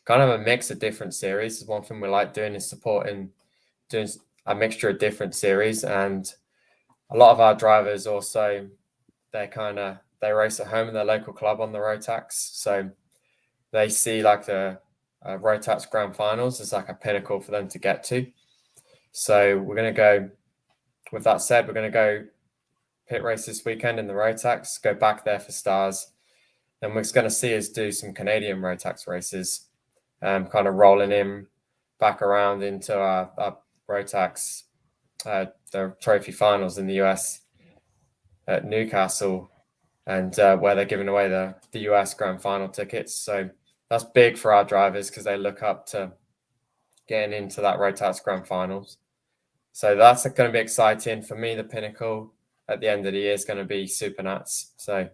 kind of a mix of different series. One thing we like doing is doing a mixture of different series. And a lot of our drivers also, they race at home in their local club on the Rotax. So they see like the Rotax Grand Finals as like a pinnacle for them to get to. So we're going to go, with that said, we're going to go Pit Race this weekend in the Rotax, go back there for stars. Then we're going to see us do some Canadian Rotax races, kind of rolling in back around into our Rotax, the trophy finals in the US at Newcastle, and where they're giving away the US Grand Final tickets. So that's big for our drivers because they look up to getting into that Rotax Grand Finals. So that's going to be exciting. For me, the pinnacle at the end of the year is going to be Super Nats. So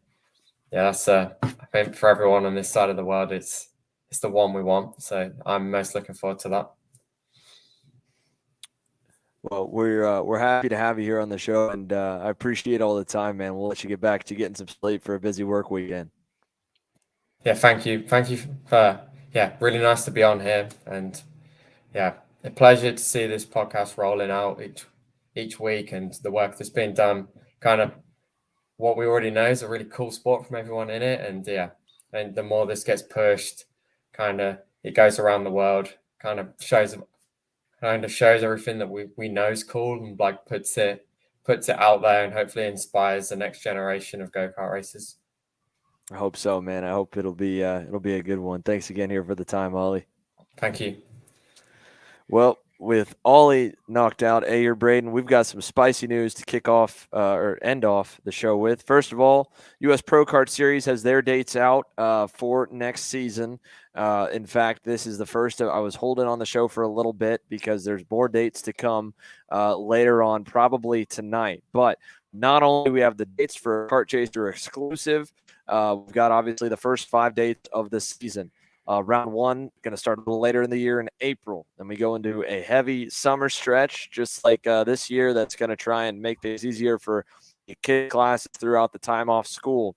yeah, that's I think for everyone on this side of the world, it's the one we want. So I'm most looking forward to that. Well, we're happy to have you here on the show, and I appreciate all the time, man. We'll let you get back to getting some sleep for a busy work weekend. Yeah, thank you for really nice to be on here, and yeah, a pleasure to see this podcast rolling out each week, and the work that's been done. Kind of what we already know is a really cool sport from everyone in it, and yeah, and the more this gets pushed, kind of it goes around the world, kind of shows everything that we know is cool, and like puts it out there, and hopefully inspires the next generation of go-kart racers. I hope so, man. I hope it'll be a good one. Thanks again here for the time, Ollie. Thank you. Well, with Ollie knocked out, Ayer Braden, we've got some spicy news to kick off or end off the show with. First of all, U.S. Pro Kart Series has their dates out for next season. In fact, this is the first. I was holding on the show for a little bit because there's more dates to come later on, probably tonight. But not only do we have the dates for Kart Chaser exclusive, we've got obviously the first 5 dates of the season. Round 1 going to start a little later in the year in April. Then we go into a heavy summer stretch, just like this year. That's going to try and make things easier for kid classes throughout the time off school.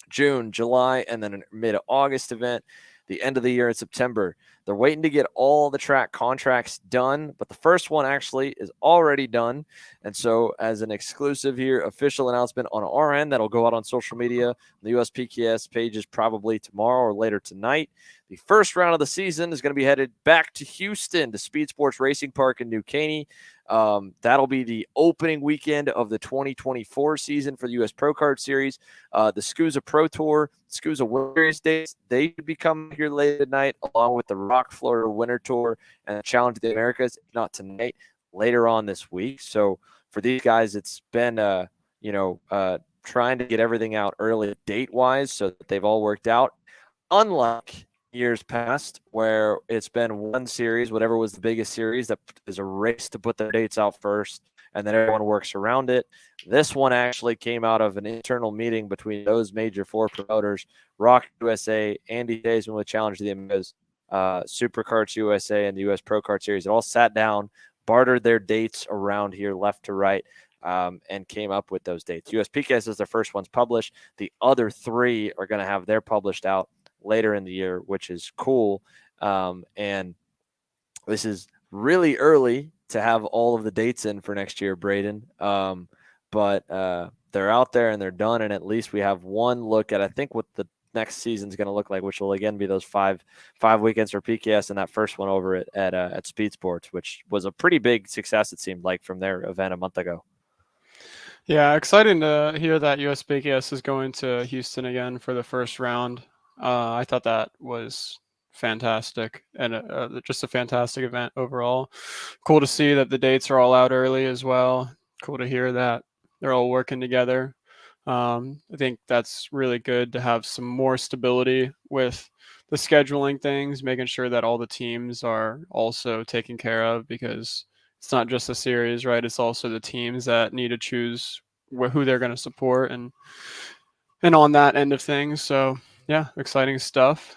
June, July, and then a mid-August event. the end of the year in September. They're waiting to get all the track contracts done, but the first one actually is already done. And so as an exclusive here, official announcement on our end that'll go out on social media, the USPKS pages probably tomorrow or later tonight. The first round of the season is going to be headed back to Houston to Speed Sports Racing Park in New Caney. That'll be the opening weekend of the 2024 season for the U.S. Pro Kart Series. The SKUSA Pro Tour, SKUSA Winter Series days, they should be coming here late at night, along with the Rock Florida Winter Tour and the Challenge of the Americas, if not tonight, later on this week. So for these guys, it's been, trying to get everything out early date-wise so that they've all worked out. Unlike years past where it's been one series, whatever was the biggest series, that is a race to put the dates out first and then everyone works around it. This one actually came out of an internal meeting between those major four promoters, Rock USA, Andy Daisman with Challenge of the Americas, Superkarts USA, and the US Pro Kart Series. It all sat down, bartered their dates around here left to right, and came up with those dates. USPKS is the first ones published. The other three are going to have their published out later in the year, which is cool. And this is really early to have all of the dates in for next year, Braden. But they're out there and they're done. And at least we have one look at, I think, what the next season is going to look like, which will again be those five weekends for PKS and that first one over at Speed Sports, which was a pretty big success, it seemed like, from their event a month ago. Yeah, exciting to hear that USPKS is going to Houston again for the first round. I thought that was fantastic and just a fantastic event overall. Cool to see that the dates are all out early as well. Cool to hear that they're all working together. I think that's really good to have some more stability with the scheduling things, making sure that all the teams are also taken care of, because it's not just the series, right? It's also the teams that need to choose who they're going to support and on that end of things. So yeah, exciting stuff.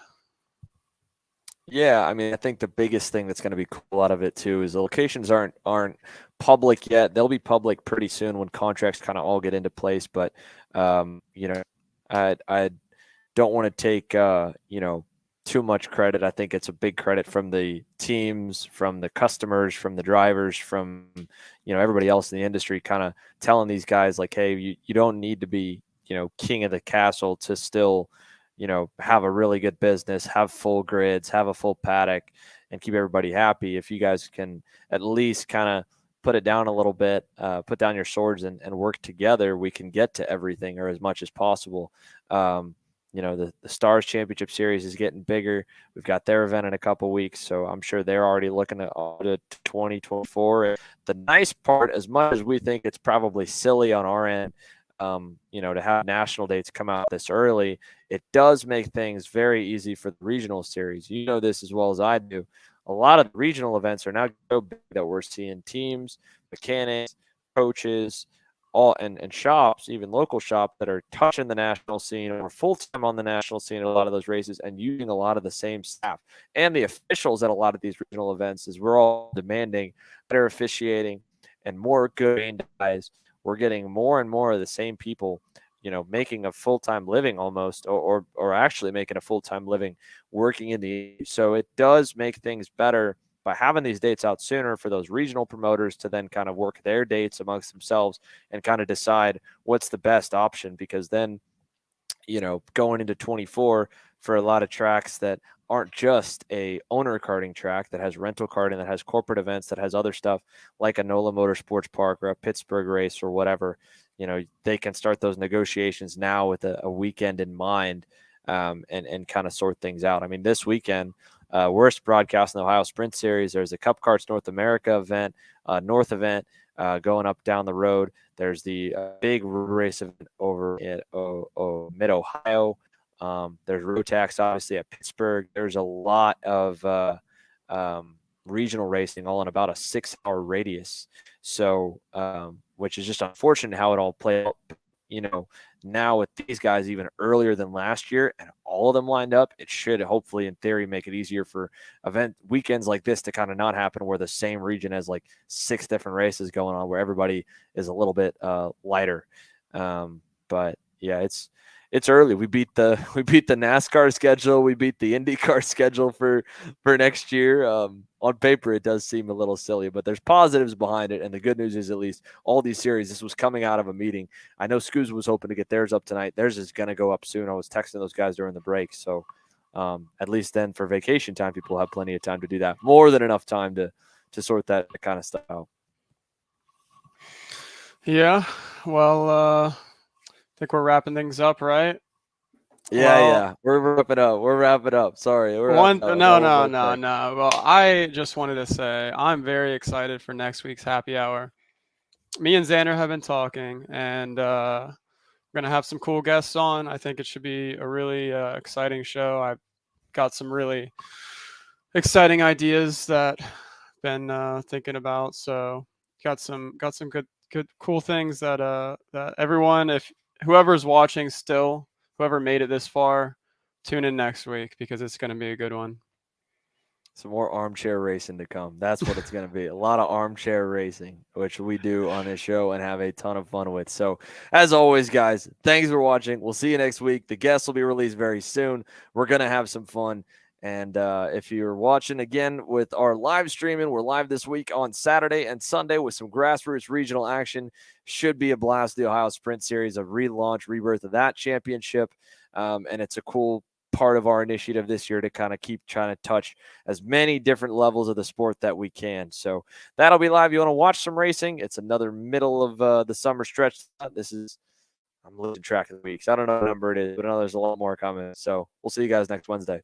Yeah, I mean, I think the biggest thing that's going to be cool out of it too is the locations aren't public yet. They'll be public pretty soon when contracts kind of all get into place. But I don't want to take too much credit. I think it's a big credit from the teams, from the customers, from the drivers, from everybody else in the industry, kind of telling these guys like, hey, you don't need to be king of the castle to still have a really good business, have full grids, have a full paddock, and keep everybody happy. If you guys can at least kind of put it down a little bit, put down your swords and work together, we can get to everything, or as much as possible. The Stars Championship Series is getting bigger. We've got their event in a couple weeks, so I'm sure they're already looking at 2024. The nice part, as much as we think it's probably silly on our end, to have national dates come out this early, it does make things very easy for the regional series. You know this as well as I do. A lot of the regional events are now so big that we're seeing teams, mechanics, coaches, all and shops, even local shops, that are touching the national scene or full-time on the national scene at a lot of those races and using a lot of the same staff. And the officials at a lot of these regional events, is we're all demanding better officiating and more good guys. We're getting more and more of the same people, making a full-time living almost, or actually making a full-time living working in the. So it does make things better by having these dates out sooner for those regional promoters to then kind of work their dates amongst themselves and kind of decide what's the best option. Because then, going into 24 for a lot of tracks that aren't just a owner karting track, that has rental karting, that has corporate events, that has other stuff like a NOLA Motorsports Park or a Pittsburgh race or whatever, they can start those negotiations now with a weekend in mind, and kind of sort things out. I mean, this weekend, we're broadcasting the Ohio Sprint Series. There's a Cup Karts North America event, North event going up down the road. There's the big race event over at Mid-Ohio. There's Rotax, obviously, at Pittsburgh. There's a lot of regional racing all in about a 6-hour radius. So, which is just unfortunate how it all played out. Now with these guys even earlier than last year and all of them lined up, it should hopefully, in theory, make it easier for event weekends like this to kind of not happen where the same region has like 6 different races going on, where everybody is a little bit lighter. But yeah, it's early. We beat the NASCAR schedule. We beat the IndyCar schedule for next year. On paper, it does seem a little silly, but there's positives behind it. And the good news is, at least all these series, this was coming out of a meeting. I know SKUSA was hoping to get theirs up tonight. Theirs is going to go up soon. I was texting those guys during the break. So at least then for vacation time, people have plenty of time to do that. More than enough time to sort that kind of stuff out. Yeah. Well, I think we're wrapping things up, right? Yeah. We're wrapping up. Sorry. No. Well, I just wanted to say I'm very excited for next week's happy hour. Me and Xander have been talking, and we're going to have some cool guests on. I think it should be a really exciting show. I've got some really exciting ideas that I've been thinking about. So got some good cool things that everyone, if whoever's watching still, whoever made it this far, tune in next week because it's going to be a good one. Some more armchair racing to come. That's what it's going to be. A lot of armchair racing, which we do on this show and have a ton of fun with. So, as always, guys, thanks for watching. We'll see you next week. The guests will be released very soon. We're going to have some fun. And if you're watching again with our live streaming, we're live this week on Saturday and Sunday with some grassroots regional action. Should be a blast. The Ohio Sprint Series, a relaunch, rebirth of that championship. And it's a cool part of our initiative this year to kind of keep trying to touch as many different levels of the sport that we can. So that'll be live. You want to watch some racing? It's another middle of the summer stretch. I'm losing track of the weeks. I don't know what number it is, but I know there's a lot more coming. So we'll see you guys next Wednesday.